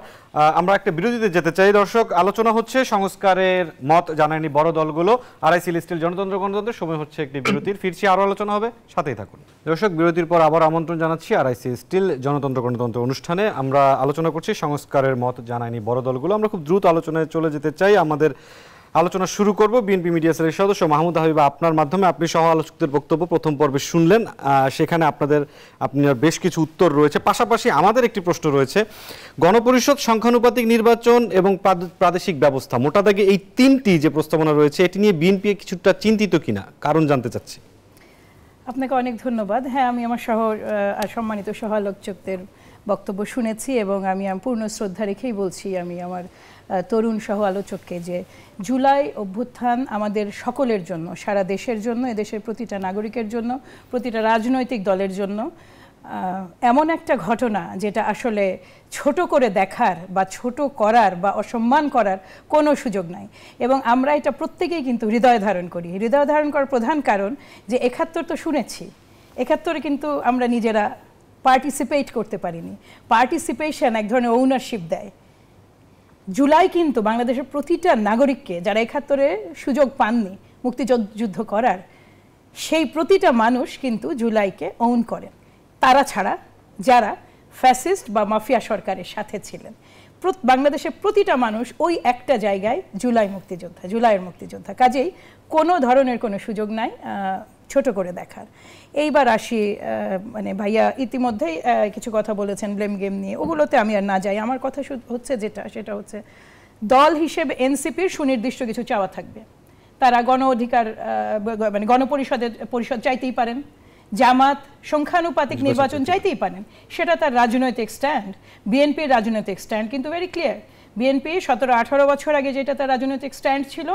আমরা একটা বিরতিতে যেতে চাই। দর্শক, আলোচনা হচ্ছে সংস্কারের মত জানায়নি বড় দলগুলো, আরআইসি স্টিল জনতন্ত্র গণতন্ত্রের। সময় হচ্ছে একটি বিরতির, ফিরছি, আরো আলোচনা হবে, সাথেই থাকুন। দর্শক, বিরতির পর আবার আমন্ত্রণ জানাচ্ছি আরআইসি স্টিল জনতন্ত্র গণতন্ত্র অনুষ্ঠানে। আমরা আলোচনা করছি সংস্কারের মত জানায়নি বড় দলগুলো। আমরা খুব দ্রুত আলোচনায় চলে যেতে চাই। আমাদের আলোচনা শুরু করব বিএনপি মিডিয়া সেলের সদস্য মাহমুদ হাবিবা আপনার মাধ্যমে। আপনি সহ আলোচকদের বক্তব্য প্রথম পর্বে শুনলেন, সেখানে আপনার বেশ কিছু উত্তর রয়েছে। পাশাপাশি আমাদের একটি প্রশ্ন রয়েছে, গণপরিষদ, সংখ্যানুপাতিক নির্বাচন এবং প্রাদেশিক ব্যবস্থা, মোটা দাগে এই তিনটি যে প্রস্তাবনা রয়েছে, এটি নিয়ে বিএনপি কিছুটা চিন্তিত কিনা, কারণ জানতে চাচ্ছি। আপনাকে অনেক ধন্যবাদ। হ্যাঁ, আমি আমার সম্মানিত সহ আলোচকদের বক্তব্য শুনেছি এবং আমি পূর্ণ শ্রদ্ধা রেখেই বলছি, আমি আমার তরুণ সহ আলোচককে, যে জুলাই অভ্যুত্থান আমাদের সকলের জন্য, সারা দেশের জন্য, এদেশের প্রতিটা নাগরিকের জন্য, প্রতিটা রাজনৈতিক দলের জন্য এমন একটা ঘটনা যেটা আসলে ছোট করে দেখার বা ছোট করার বা অসম্মান করার কোনো সুযোগ নাই। এবং আমরা এটা প্রত্যেকেই কিন্তু হৃদয় ধারণ করি। হৃদয় ধারণ করার প্রধান কারণ যে ৭১ তো শুনেছি, ৭১ কিন্তু আমরা নিজেরা পার্টিসিপেট করতে পারিনি। পার্টিসিপেশন এক ধরনের ওনারশিপ দেয়। জুলাই কিন্তু বাংলাদেশের প্রতিটা নাগরিককে, যারা ৭১-এ সুযোগ পাননি মুক্তিযুদ্ধ করার, সেই প্রতিটা মানুষ কিন্তু জুলাইকে ওন করেন, তারা ছাড়া যারা ফ্যাসিস্ট বা মাফিয়া সরকারের সাথে ছিলেন। বাংলাদেশের প্রতিটা মানুষ ওই একটা জায়গায় জুলাইয়ের মুক্তিযোদ্ধা। কাজেই কোনো ধরনের কোনো সুযোগ নাই ছোট করে দেখার। এইবার আসি, মানে ভাইয়া ইতিমধ্যেই কিছু কথা বলেছেন ব্লেম গেম নিয়ে, ওগুলোতে আমি আর না যাই। আমার কথা হচ্ছে সেটা হচ্ছে দল হিসেবে এনসিপির সুনির্দিষ্ট কিছু চাওয়া থাকবে। তারা মানে গণপরিষদ চাইতেই পারেন, জামাত সংখ্যানুপাতিক নির্বাচন চাইতেই পারেন, সেটা তার রাজনৈতিক স্ট্যান্ড। বিএনপির রাজনৈতিক স্ট্যান্ড কিন্তু ভেরি ক্লিয়ার। বিএনপি ১৭-১৮ বছর আগে যেটা তার রাজনৈতিক স্ট্যান্ড ছিল,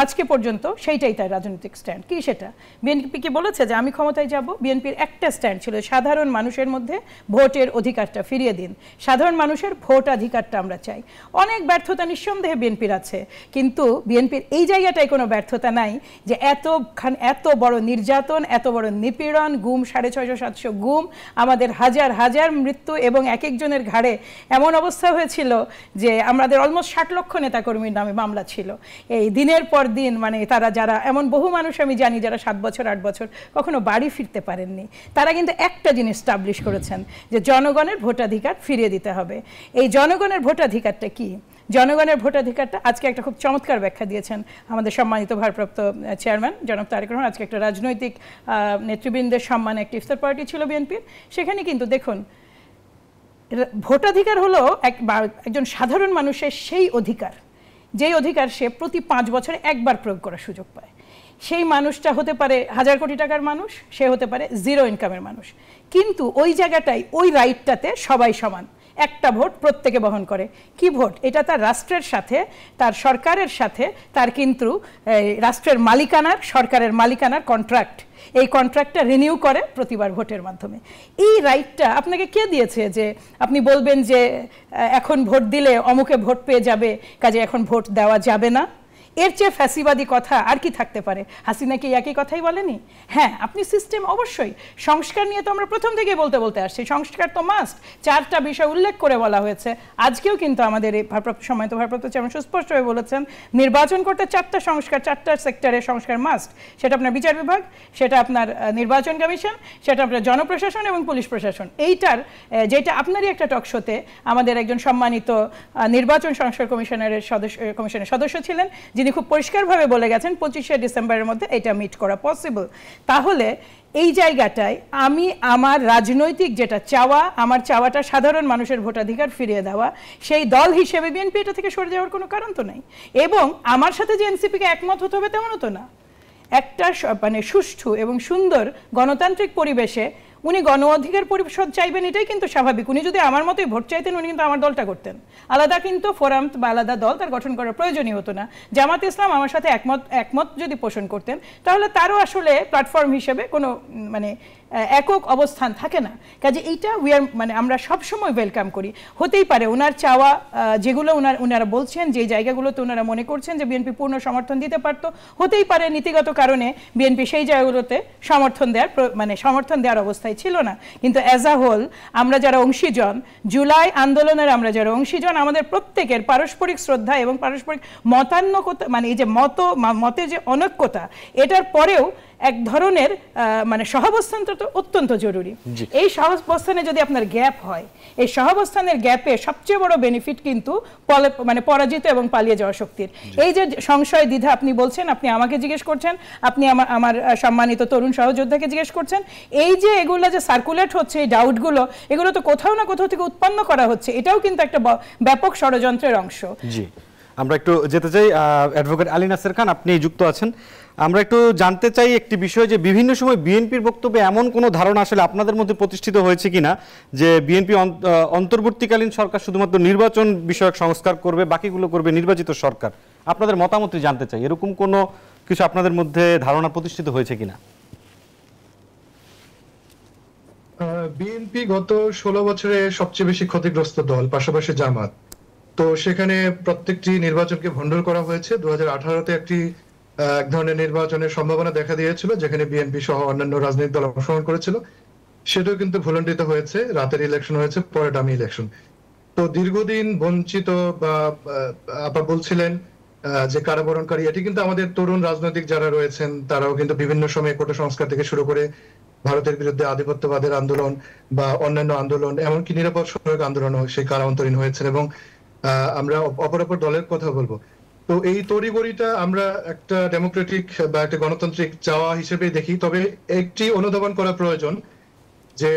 আজকে পর্যন্ত সেইটাই তার রাজনৈতিক স্ট্যান্ড। কি সেটা? বিএনপি কি বলেছে যে আমি ক্ষমতায় যাব? বিএনপির একটা স্ট্যান্ড ছিল, সাধারণ মানুষের মধ্যে ভোটের অধিকারটা ফিরিয়ে দিন, সাধারণ মানুষের ভোটাধিকারটা আমরা চাই। অনেক ব্যর্থতা নিঃসন্দেহে বিএনপির আছে, কিন্তু বিএনপির এই জায়গাটায় কোনো ব্যর্থতা নাই যে এত বড় নির্যাতন, এত বড় নিপীড়ন, গুম, 650-700 গুম, আমাদের হাজার হাজার মৃত্যু, এবং এক একজনের ঘাড়ে এমন অবস্থা হয়েছিল যে আমাদের অলমোস্ট 60 লক্ষ নেতাকর্মীর নামে মামলা ছিল। এই দিনের পর দিন, মানে তারা যারা, এমন বহু মানুষ আমি জানি যারা 7 বছর 8 বছর কখনো বাড়ি ফিরতে পারেননি, তারা কিন্তু একটা জিনিস স্টাবলিশ করেছেন যে জনগণের ভোটাধিকার ফিরিয়ে দিতে হবে। এই জনগণের ভোটাধিকারটা কি? জনগণের ভোটাধিকারটা আজকে একটা খুব চমৎকার ব্যাখ্যা দিয়েছেন আমাদের সম্মানিত ভারপ্রাপ্ত চেয়ারম্যান জনাব তারেক রহমান। আজকে একটা রাজনৈতিক নেতৃবৃন্দের সম্মানে একটা ইফতার পার্টি ছিল বিএনপির, সেখানে কিন্তু দেখুন ভোটাধিকার হলো একজন সাধারণ মানুষের সেই অধিকার, যেই অধিকার সে প্রতি 5 বছরে একবার প্রয়োগ করার সুযোগ পায়। সেই মানুষটা হতে পারে 1000 কোটি টাকার মানুষ, সে হতে পারে 0 ইনকামের মানুষ, কিন্তু ওই জায়গাটাই, ওই রাইটটাতে সবাই সমান। একটা ভোট প্রত্যেকে বহন করে। কি ভোট? এটা তার রাষ্ট্রের সাথে, তার সরকারের সাথে তার কিন্তু রাষ্ট্রের মালিকানার, সরকারের মালিকানার কন্ট্রাক্ট। এই কন্ট্রাক্টটা রিনিউ করে প্রতিবার ভোটের মাধ্যমে। এই রাইটটা আপনাকে কে দিয়েছে যে আপনি বলবেন যে এখন ভোট দিলে অমুকে ভোট পেয়ে যাবে, কাজে এখন ভোট দেওয়া যাবে না? এর চেয়ে ফ্যাসিবাদী কথা আর কি থাকতে পারে? হাসিনা কি একই কথাই বলেনি? হ্যাঁ, আপনি সিস্টেম, অবশ্যই সংস্কার নিয়ে তো আমরা প্রথম থেকে বলতে আসছি, সংস্কার তো মাস্ট। 4টা বিষয় উল্লেখ করে বলা হয়েছে। আজকেও কিন্তু আমাদের এই ভারপ্রাপ্ত চেয়ারম্যান সুস্পষ্টভাবে বলেছেন, নির্বাচন করতে 4টা সংস্কার, 4টা সেক্টরের সংস্কার মাস্ট। সেটা আপনার বিচার বিভাগ, সেটা আপনার নির্বাচন কমিশন, সেটা আপনার জনপ্রশাসন এবং পুলিশ প্রশাসন। এইটার যেটা আপনারই একটা টক শোতে আমাদের একজন সম্মানিত নির্বাচন সংস্কার কমিশনের সদস্য ছিলেন, যিনি খুব পরিষ্কারভাবে বলে গেছেন 25শে ডিসেম্বরের মধ্যে এটা মিট করা পসিবল। তাহলে এই জায়গাটায় আমি আমার রাজনৈতিক যেটা চাওয়া, আমার চাওয়াটা সাধারণ মানুষের ভোটাধিকার ফিরিয়ে দেওয়া, সেই দল হিসেবে বিএনপি এটা থেকে সরে যাওয়ার কোনো কারণ তো নেই। এবং আমার সাথে যে এনসিপিকে একমত হতে হবে তেমনও তো না। একটা মানে সুষ্ঠু এবং সুন্দর গণতান্ত্রিক পরিবেশে উনি গণ অধিকার পরিষদ চাইবেন, এটাই কিন্তু স্বাভাবিক। উনি যদি আমার মতোই ভোট চাইতেন, উনি কিন্তু আমার দলটা করতেন। আলাদা কিন্তু ফোরাম বা আলাদা দল তার গঠন করার প্রয়োজনই হতো না। জামাত ইসলাম আমার সাথে একমত যদি পোষণ করতেন, তাহলে তারও আসলে প্ল্যাটফর্ম হিসেবে কোনো মানে একক অবস্থান থাকে না। কাজে এইটা মানে আমরা সবসময় ওয়েলকাম করি। হতেই পারে ওনার চাওয়া যেগুলো ওনারা বলছেন, যে জায়গাগুলোতে ওনারা মনে করছেন যে বিএনপি পূর্ণ সমর্থন দিতে পারতো, হতেই পারে নীতিগত কারণে বিএনপি সেই জায়গাগুলোতে সমর্থন দেওয়ার অবস্থায় ছিল না। কিন্তু অ্যাজ আ হোল আমরা যারা অংশীজন, জুলাই আন্দোলনের আমরা যারা অংশীজন, আমাদের প্রত্যেকের পারস্পরিক শ্রদ্ধা এবং পারস্পরিক মতানৈক্যতা, মানে এই যে মতের যে অনৈক্যতা, এটার পরেও এক ধরনের মানে সহাবস্থান তো অত্যন্ত জরুরি। এই সহাবস্থানে যদি আপনার গ্যাপ হয়, এই সহাবস্থানের গ্যাপে সবচেয়ে বড় বেনিফিট কিন্তু মানে পরাজিত এবং পালিয়ে যাওয়া শক্তির। এই যে সংশয় দ্বিধা আপনি বলছেন, আপনি আমাকে জিজ্ঞেস করছেন, আপনি আমার সম্মানিত তরুণ সহযোদ্ধাকে জিজ্ঞেস করছেন, এই যে এগুলো যে সার্কুলেট হচ্ছে, এই ডাউটগুলো, এগুলো তো কোথাও না কোথাও থেকে উৎপন্ন করা হচ্ছে। এটাও কিন্তু একটা ব্যাপক ষড়যন্ত্রের অংশ। জি, আমরা একটু যেতে চাই অ্যাডভোকেট আলী নাসের খান, আপনি যুক্ত আছেন। আমরা একটু জানতে চাই একটি বিষয়, যে বিভিন্ন সময় বিএনপির বক্তব্যে এমন কোনো ধারণা আসলে আপনাদের মধ্যে প্রতিষ্ঠিত হয়েছে কিনা যে বিএনপি অন্তর্বর্তীকালীন সরকার শুধুমাত্র নির্বাচন বিষয়ক সংস্কার করবে, বাকিগুলো করবে নির্বাচিত সরকার? আপনাদের মতামত জানতে চাই, এরকম কোনো কিছু আপনাদের মধ্যে ধারণা প্রতিষ্ঠিত হয়েছে কিনা? বিএনপি গত 16 বছরে সবচেয়ে বেশি ক্ষতিগ্রস্ত দল, পাশাপাশি জামাত। তো সেখানে প্রত্যেকটি নির্বাচনকে ভণ্ডুল করা হয়েছে। 2018-তে একটি এক ধরনের নির্বাচনের সম্ভাবনা দেখা দিয়েছিল, যেখানে বিএনপি সহ অন্যান্য রাজনৈতিক দল অংশগ্রহণ করেছিল। সেটাও কিন্তু ভুলণ্ডিত হয়েছে, রাতের ইলেকশন হয়েছে, পরে ডামি ইলেকশন। তো দীর্ঘদিন বঞ্চিত বা আপা বলছিলেন যে কারাবরণকারী, এটি কিন্তু আমাদের তরুণ রাজনৈতিক যারা রয়েছেন, তারাও কিন্তু বিভিন্ন সময় কোটা সংস্কার থেকে শুরু করে ভারতের বিরুদ্ধে আধিপত্যবাদের আন্দোলন বা অন্যান্য আন্দোলন, এমনকি নিরাপদ সড়ক আন্দোলন, সেই কারা অন্তরীণ হয়েছেন। এবং আমরা অপরাপর দলের কথা বলবো। তো এই তড়িঘড়িটা আমরা একটা ডেমোক্রেটিক বা একটা গণতান্ত্রিক চাওয়া হিসেবে দেখি। তবে একটি অনুধাবন করা প্রয়োজন যে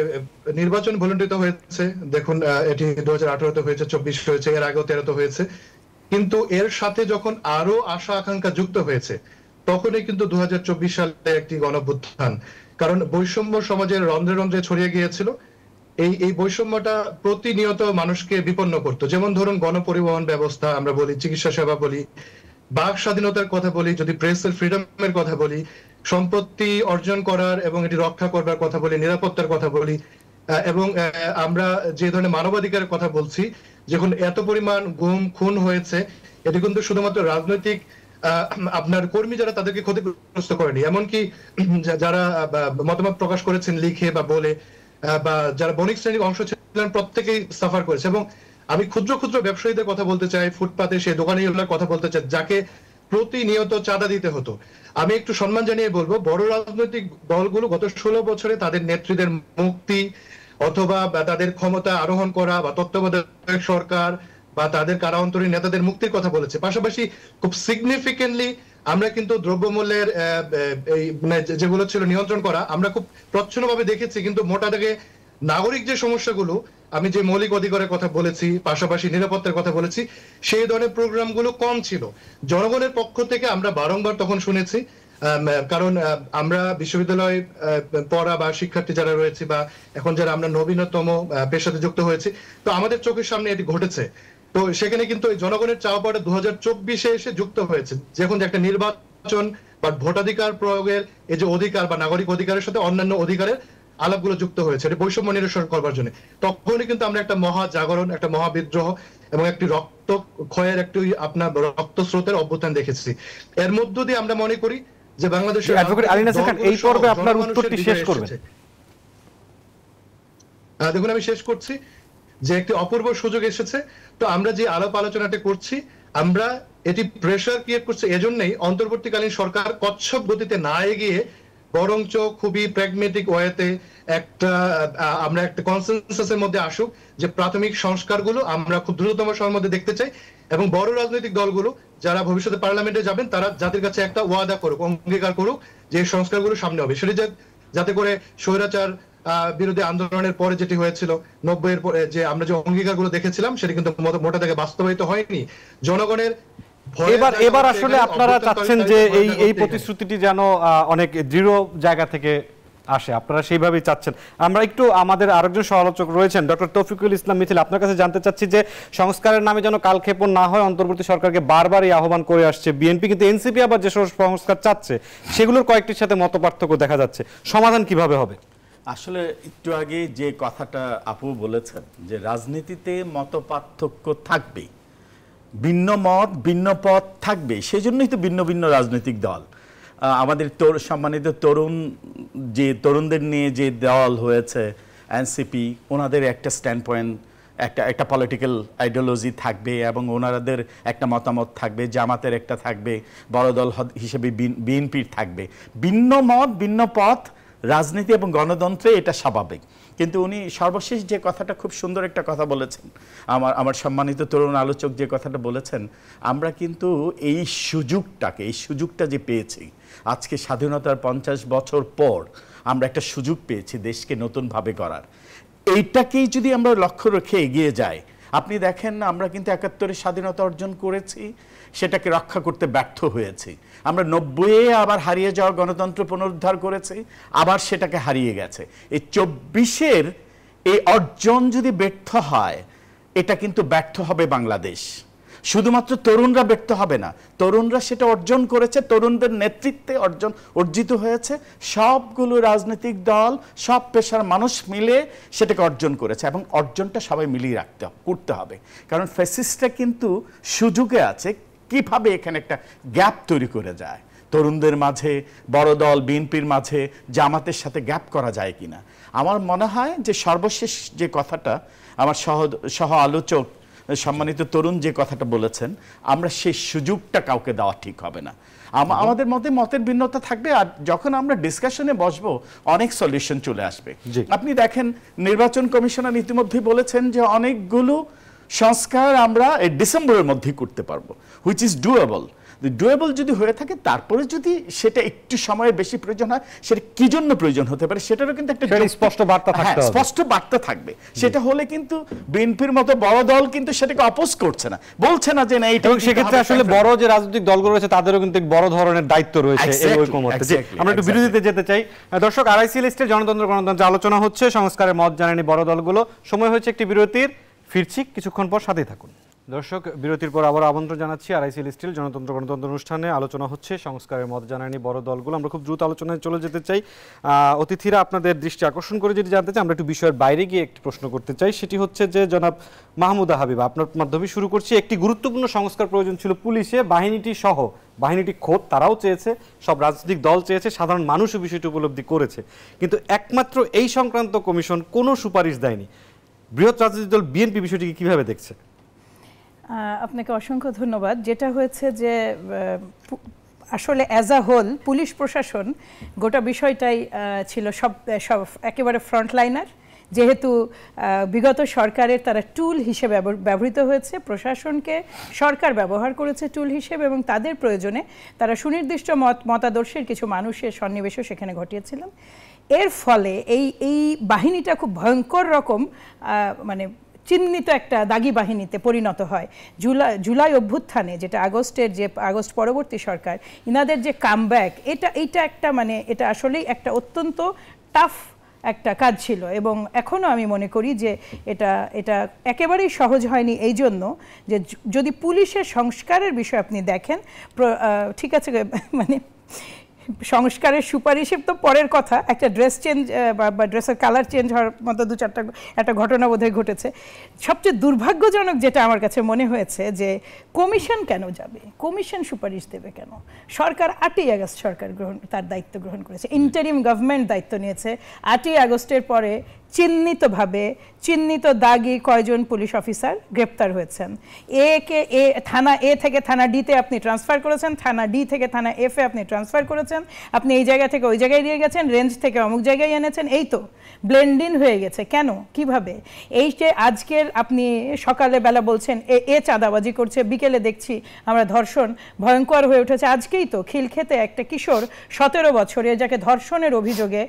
নির্বাচন ভুলণ্ডিত হয়েছে। দেখুন, এটি 2018-তে হয়েছে, 24 হয়েছে, এর আগেও 13-তে হয়েছে। কিন্তু এর সাথে যখন আরো আশা আকাঙ্ক্ষা যুক্ত হয়েছে, তখনই কিন্তু 2024 সালে একটি গণঅভ্যুত্থান। কারণ বৈষম্য সমাজের রন্ধ্রে রন্ধ্রে ছড়িয়ে গিয়েছিল। এই বৈষম্যটা প্রতিনিয়ত মানুষকে বিপন্ন করতো। যেমন ধরুন, গণপরিবহন ব্যবস্থা আমরা বলি, চিকিৎসা সেবা বলি, বাক স্বাধীনতার কথা বলি, যদি প্রেসের ফ্রিডমের কথা বলি, সম্পত্তি অর্জন করার এবং এটি রক্ষা করবার কথা বলি, নিরাপত্তার কথা বলি, এবং আমরা যে ধরনের মানবাধিকারের কথা বলছি, যখন এত পরিমাণ গুম খুন হয়েছে, এটি কিন্তু শুধুমাত্র রাজনৈতিক আপনার কর্মী যারা তাদেরকে ক্ষতিগ্রস্ত করেনি, এমনকি যারা মতামত প্রকাশ করেছেন লিখে বা বলে, বা যারা বণিক শ্রেণীর অংশ ছিলেন, প্রত্যেকেই সাফার করেছে। এবং আমি ক্ষুদ্র ক্ষুদ্র ব্যবসায়ীদের কথা বলতে চাই, ফুটপাতে সে দোকানিগুলোর কথা বলতে চাই, যাকে প্রতিনিয়ত চাঁদা দিতে হতো। আমি একটু সম্মান জানিয়ে বলবো, বড় রাজনৈতিক দলগুলো গত 16 বছরে তাদের নেত্রীদের মুক্তি অথবা তাদের ক্ষমতা আরোহণ করা বা তত্ত্বাবধায়ক সরকার বা তাদের কারান্তরীণ নেতাদের মুক্তির কথা বলেছে। পাশাপাশি খুব সিগনিফিকেন্টলি আমরা কিন্তু দ্রব্যমূল্যের যেগুলো ছিল নিয়ন্ত্রণ করা আমরা খুব প্রচ্ছন্নভাবে দেখেছি। কিন্তু মোটা দাগে নাগরিক যে সমস্যাগুলো আমি যে মৌলিক অধিকারের কথা বলেছি, পাশাপাশি নিরাপত্তার কথা বলেছি, সেই ধরনের প্রোগ্রামগুলো কম ছিল। জনগণের পক্ষ থেকে আমরা বারংবার তখন শুনেছি, কারণ আমরা বিশ্ববিদ্যালয়ে পড়া বা শিক্ষার্থী যারা রয়েছে বা এখন যারা আমরা নবীনতম পেশাতে যুক্ত হয়েছি, তো আমাদের চোখের সামনে এটি ঘটেছে। তো সেখানে কিন্তু এই জনগণের চাওয়া পাওয়াটা 2024-এ এসে যুক্ত হয়েছে, যখন একটা নির্বাচন বা ভোটাধিকার প্রয়োগের এই যে অধিকার বা নাগরিক অধিকারের সাথে অন্যান্য অধিকারের আলাপগুলো যুক্ত হয়েছে এটা বৈষম্য নিরসন করবার জন্য। তখনই কিন্তু আমরা একটা মহা জাগরণ, একটা মহাবিদ্রোহ এবং একটি রক্ত ক্ষয়ের একটি আপনার রক্তস্রোতের অভ্যুত্থান দেখেছি। এর মধ্য দিয়ে আমরা মনে করি যে বাংলাদেশের অ্যাডভোকেট আলী নাসির খান, এই পর্বে আপনার উত্তরটি শেষ করবেন। দেখুন, আমি শেষ করছি যে একটি অপূর্ব সুযোগ এসেছে। তো আমরা যে আলাপ আলোচনাটা করছি, আমরা এটি প্রেসার ক্রিয়েট করছে এজন্যই অন্তর্বর্তীকালীন সরকার কচ্ছপ গতিতে না এগিয়ে বরঞ্চ খুবই প্র্যাগমেটিক ওয়েতে আমরা একটা কনসেনসাসের মধ্যে আসুক যে প্রাথমিক সংস্কারগুলো আমরা খুব দ্রুততম সময়ের মধ্যে দেখতে চাই, এবং বড় রাজনৈতিক দলগুলো যারা ভবিষ্যতে পার্লামেন্টে যাবেন তারা জাতির কাছে একটা ওয়াদা করুক, অঙ্গীকার করুক যে এই সংস্কারগুলো সামনে হবে, সেটি যাতে করে স্বৈরাচার বিরোধী আন্দোলনের পরে যেটি হয়েছিল 90-এর পরে যে আমরা যে অঙ্গীকারগুলো দেখেছিলাম সেটি কিন্তু মোটা থেকে বাস্তবায়িত হয়নি। জনগণের এবার আসলে আপনারা চাচ্ছেন যে এই প্রতিশ্রুতিটি যেন অনেক দৃঢ় জায়গা থেকে আসে, আপনারা সেইভাবেই চাচ্ছেন। আমরা একটু আমাদের আরেকজন সমালোচক রয়েছেন ডক্টর তৌফিকুল ইসলাম মিথিল, আপনার কাছে জানতে চাচ্ছি যে সংস্কারের নামে যেন কালক্ষেপণ না হয়, অন্তর্বর্তী সরকারকে বারবার এই আহ্বান করে আসছে বিএনপি, কিন্তু এনসিপি আবার যে সংস্কার চাচ্ছে সেগুলোর কয়েকটির সাথে মতপার্থক্য দেখা যাচ্ছে, সমাধান কিভাবে হবে? আসলে একটু আগে যে কথাটা আপু বলেছেন যে রাজনীতিতে মতপার্থক্য থাকবে, ভিন্ন মত ভিন্ন পথ থাকবে, সেজন্যই তো ভিন্ন ভিন্ন রাজনৈতিক দল। আমাদের সম্মানিত তরুণদের নিয়ে যে দল হয়েছে এনসিপি, ওনাদের একটা স্ট্যান্ড পয়েন্ট, একটা পলিটিক্যাল আইডিওলজি থাকবে এবং ওনাদের একটা মতামত থাকবে, জামাতের একটা থাকবে, বড় দল হিসেবে বিএনপির থাকবে। ভিন্ন মত ভিন্ন পথ রাজনীতি এবং গণতন্ত্রে এটা স্বাভাবিক। কিন্তু উনি সর্বশেষ যে কথাটা খুব সুন্দর একটা কথা বলেছেন, আমার সম্মানিত তরুণ আলোচক যে কথাটা বলেছেন, আমরা কিন্তু এই সুযোগটা যে পেয়েছি আজকে স্বাধীনতার 50 বছর পর, আমরা একটা সুযোগ পেয়েছি দেশকে নতুনভাবে গড়ার। এইটাকেই যদি আমরা লক্ষ্য রেখে এগিয়ে যাই, আপনি দেখেন আমরা কিন্তু 71-এ স্বাধীনতা অর্জন করেছি, সেটাকে রক্ষা করতে ব্যর্থ হয়েছি। আমরা 90-এ আবার হারিয়ে যাওয়া গণতন্ত্র পুনরুদ্ধার করেছি, আবার সেটাকে হারিয়ে গেছে। এই 24-এর এই অর্জন যদি ব্যর্থ হয়, এটা কিন্তু ব্যর্থ হবে বাংলাদেশ। শুধুমাত্র তরুণরা ব্যর্থ হবে না, তরুণরা সেটা অর্জন করেছে, তরুণদের নেতৃত্বে অর্জিত হয়েছে। সবগুলো রাজনৈতিক দল, সব পেশার মানুষ মিলে সেটাকে অর্জন করেছে, এবং অর্জনটা সবাই মিলিয়ে করতে হবে। কারণ ফ্যাসিস্টরা কিন্তু সুযোগে আছে কিভাবে এখানে একটা গ্যাপ তৈরি করে যায়, তরুণদের মাঝে, বড় দল বিএনপির মাঝে, জামাতের সাথে গ্যাপ করা যায় কিনা। আমার মনে হয় যে সর্বশেষ যে কথাটা আমার সহ আলোচক সম্মানিত তরুণ যে কথাটা বলেছেন, আমরা সেই সুযোগটা কাউকে দেওয়া ঠিক হবে না। আমাদের মধ্যে মতের ভিন্নতা থাকবে, আর যখন আমরা ডিসকাশনে বসবো অনেক সলিউশন চলে আসবে। আপনি দেখেন নির্বাচন কমিশনার ইতিমধ্যে বলেছেন যে অনেকগুলো সংস্কার আমরা এই ডিসেম্বরের মধ্যে করতে পারবো, হুইচ ইজ ডুয়েবল। ডুয়েবল যদি হয়ে থাকে, তারপরে যদি সেটা একটু সময়ের বেশি প্রয়োজন হয়, সেটা কি জন্য প্রয়োজন হতে পারে সেটারও কিন্তু একটা স্পষ্ট বার্তা থাকবে, স্পষ্ট বার্তা থাকবে। সেটা হলে কিন্তু বিএনপির মতো বড় দল কিন্তু সেটাকে অপোজ করছে না, বলছে না যে না এইটা। এবং সেক্ষেত্রে আসলে বড় যে রাজনৈতিক দলগুলো রয়েছে তাদেরও কিন্তু বড় ধরনের দায়িত্ব রয়েছে এই ঐকমত্যে। আমরা একটু বিরতিতে যেতে চাই। দর্শক, আরআইসি লিস্টে গণতন্ত্র আলোচনা হচ্ছে, সংস্কারের মত জানায়নি বড় দলগুলো। সময় হয়েছে একটি বিরতির, ফিরছি কিছুক্ষণ পর, সাথেই থাকুন। দর্শক, বিরতির পর আবার আমন্ত্রণ জানাচ্ছি আরআইসি লিস্টের গণতন্ত্র অনুষ্ঠানে। আলোচনা হচ্ছে সংস্কারের মত জানায়নি বড় দলগুলো। আমরা খুব দ্রুত আলোচনায় চলে যেতে চাই। অতিথিরা আপনাদের দৃষ্টি আকর্ষণ করে যেটি জানতে চাই, আমরা একটু বিষয়ের বাইরে গিয়ে একটি প্রশ্ন করতে চাই। সেটি হচ্ছে যে জনাব মাহমুদা হাবিবা, আপনার মাধ্যমে শুরু করছি। একটি গুরুত্বপূর্ণ সংস্কার প্রয়োজন ছিল পুলিশে, বাহিনীটি সহ। বাহিনীটি খোদ তারাও চেয়েছে, সব রাজনৈতিক দল চেয়েছে, সাধারণ মানুষও বিষয়টি উপলব্ধি করেছে, কিন্তু একমাত্র এই সংক্রান্ত কমিশন কোনো সুপারিশ দেয়নি। বৃহৎ রাজনৈতিক দল বিএনপি বিষয়টিকে কিভাবে দেখছে? আপনাকে অসংখ্য ধন্যবাদ। যেটা হয়েছে যে আসলে অ্যাজ আ হোল পুলিশ প্রশাসন গোটা বিষয়টাই ছিল সব একেবারে ফ্রন্টলাইনার, যেহেতু বিগত সরকারের তারা টুল হিসেবে ব্যবহৃত হয়েছে, প্রশাসনকে সরকার ব্যবহার করেছে টুল হিসেবে, এবং তাদের প্রয়োজনে তারা সুনির্দিষ্ট মতাদর্শের কিছু মানুষের সন্নিবেশও সেখানে ঘটিয়েছিলেন। এর ফলে এই বাহিনীটা খুব ভয়ঙ্কর রকম মানে চিহ্নিত একটা দাগি বাহিনীতে পরিণত হয়। জুলাই অভ্যুত্থানে যেটা আগস্ট পরবর্তী সরকার ইনাদের যে কামব্যাক, এটা একটা মানে এটা আসলেই একটা অত্যন্ত টাফ একটা কাজ ছিল, এবং এখনও আমি মনে করি যে এটা একেবারেই সহজ হয়নি। এই জন্য যে যদি পুলিশের সংস্কারের বিষয় আপনি দেখেন, ঠিক আছে মানে সংস্কারের সুপারিশ তো পরের কথা, একটা ড্রেস চেঞ্জ বা ড্রেসের কালার চেঞ্জ হওয়ার মতো একটা ঘটনা বোধহয় ঘটেছে। সবচেয়ে দুর্ভাগ্যজনক যেটা আমার কাছে মনে হয়েছে যে কমিশন কেন যাবে, কমিশন সুপারিশ দেবে কেন? সরকার 8ই আগস্ট সরকার তার দায়িত্ব গ্রহণ করেছে, ইন্টারিম গভর্নমেন্ট দায়িত্ব নিয়েছে। 8ই আগস্টের পরে চিহ্নিত দাগি কয়জন পুলিশ অফিসার গ্রেপ্তার হয়েছেন। থানা এ থেকে থানা ডিতে আপনি ট্রান্সফার করেছেন, থানা ডি থেকে থানা এফে আপনি ট্রান্সফার করেছেন, আপনি এই জায়গা থেকে ওই জায়গায় নিয়ে গেছেন, রেঞ্জ থেকে অমুক জায়গায় এনেছেন, এই তো ব্লেন্ড হয়ে গেছে। কেন, কিভাবে? এই যে আজকের আপনি সকালে বেলা বলছেন চাঁদাবাজি করছে, বিকেলে দেখছি আমরা ধর্ষণ ভয়ঙ্কর হয়ে উঠেছে। আজকেই তো খিলক্ষেতে একটা কিশোর 17 বছরের, যাকে ধর্ষণের অভিযোগে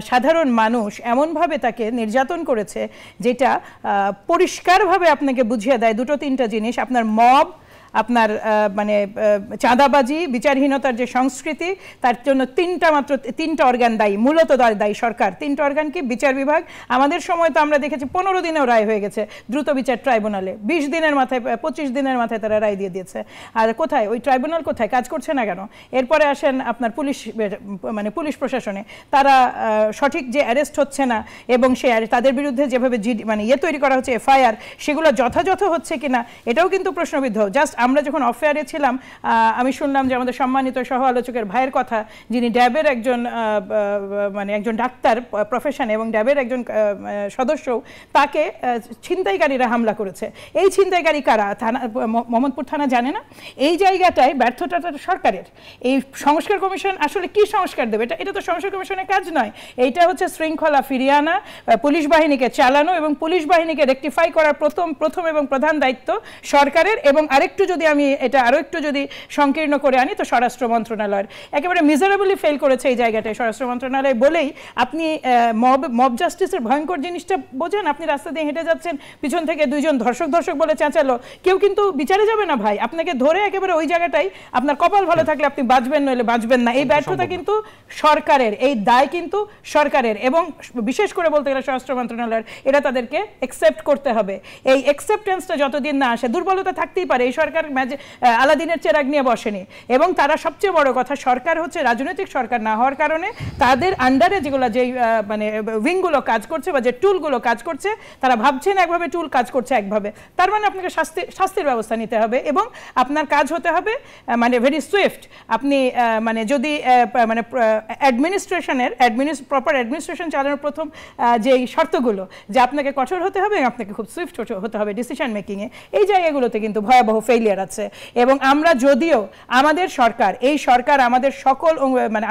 সাধারণ মানুষ এমনভাবে তাকে নির্যাতন করেছে যেটা পরিষ্কারভাবে আপনাকে বুঝিয়ে দেয় দুটো তিনটা জিনিস। আপনার মব, আপনার মানে চাঁদাবাজি, বিচারহীনতার যে সংস্কৃতি, তার জন্য তিনটা অর্গান দায়ী, মূলত দায়ী সরকার। 3টা অর্গান কি? বিচার বিভাগ। আমাদের সময় তো আমরা দেখেছি 15 দিনেও রায় হয়ে গেছে দ্রুত বিচার ট্রাইব্যুনালে, 20 দিনের মাথায় 25 দিনের মাথায় তারা রায় দিয়ে দিয়েছে। আর কোথায় ওই ট্রাইব্যুনাল, কোথায় কাজ করছে না কেন? এরপরে আসেন আপনার পুলিশ প্রশাসনে, তারা সঠিক যে অ্যারেস্ট হচ্ছে না, এবং তাদের বিরুদ্ধে যেভাবে তৈরি করা হচ্ছে এফআইআর, সেগুলো যথাযথ হচ্ছে কিনা এটাও কিন্তু প্রশ্নবিদ্ধ। জাস্ট আমরা যখন অফেয়ারে ছিলাম, আমি শুনলাম যে আমাদের সম্মানিত সহ আলোচকের ভাইয়ের কথা, যিনি ড্যাবের একজন ডাক্তার প্রফেশনে এবং ড্যাবের একজন সদস্য, তাকে ছিনতাইকারীরা হামলা করেছে। এই ছিনতাইকারী কারা? মোহাম্মদপুর থানা জানে না? এই জায়গাটায় ব্যর্থতাটা সরকারের। এই সংস্কার কমিশন আসলে কি সংস্কার দেবে? এটা তো সংস্কার কমিশনের কাজ নয়। এইটা হচ্ছে শৃঙ্খলা ফিরিয়ে আনা, পুলিশ বাহিনীকে চালানো এবং পুলিশ বাহিনীকে রেকটিফাই করার প্রথম এবং প্রধান দায়িত্ব সরকারের। এবং আরেকটু যদি আমি এটা আরো একটু যদি সংকীর্ণ করে আনি, তো স্বরাষ্ট্র মন্ত্রণালয়ের একেবারে মিজারেবলি ফেল করেছে এই জায়গাটায় স্বরাষ্ট্র মন্ত্রণালয়। বলেই আপনি মব জাস্টিসের ভয়ঙ্কর জিনিসটা বোঝেন। আপনি রাস্তা দিয়ে হেঁটে যাচ্ছেন, পিছন থেকে 2জন ধর্ষক বলে চেঁচালো, কেউ কিন্তু বিচারে যাবে না ভাই, আপনাকে ধরে একেবারে ওই জায়গাটাই, আপনার কপাল ভালো থাকলে আপনি বাঁচবেন, নইলে বাঁচবেন না। এই ব্যর্থতা কিন্তু সরকারের, এই দায় কিন্তু সরকারের, এবং বিশেষ করে বলতে গেলে স্বরাষ্ট্র মন্ত্রণালয়ের, এটা তাদেরকে অ্যাকসেপ্ট করতে হবে। এই অ্যাকসেপ্টেন্সটা যতদিন না আসে, দুর্বলতা থাকতেই পারে। এই সরকার আলাদিনের চেরাগ নিয়ে বসেনি, এবং তারা সবচেয়ে বড় কথা, সরকার হচ্ছে রাজনৈতিক সরকার না হওয়ার কারণে তাদের আন্ডারে যেগুলো যেই উইংগুলো কাজ করছে বা যে টুলগুলো কাজ করছে, তারা ভাবছেন একভাবে, টুল কাজ করছে একভাবে। তার মানে আপনাকে শাস্তির ব্যবস্থা নিতে হবে, এবং আপনার কাজ হতে হবে ভেরি সুইফট। আপনি যদি অ্যাডমিনিস্ট্রেশনের প্রপার অ্যাডমিনিস্ট্রেশন চালানোর প্রথম যেই শর্তগুলো, যে আপনাকে কঠোর হতে হবে, আপনাকে খুব সুইফট হতে হবে ডিসিশন মেকিংয়ে, এই জায়গাগুলোতে কিন্তু ভয়াবহ ফেইলিয়ার আছে। এবং আমরা যদিও আমাদের সরকার, এই সরকার আমাদের সকল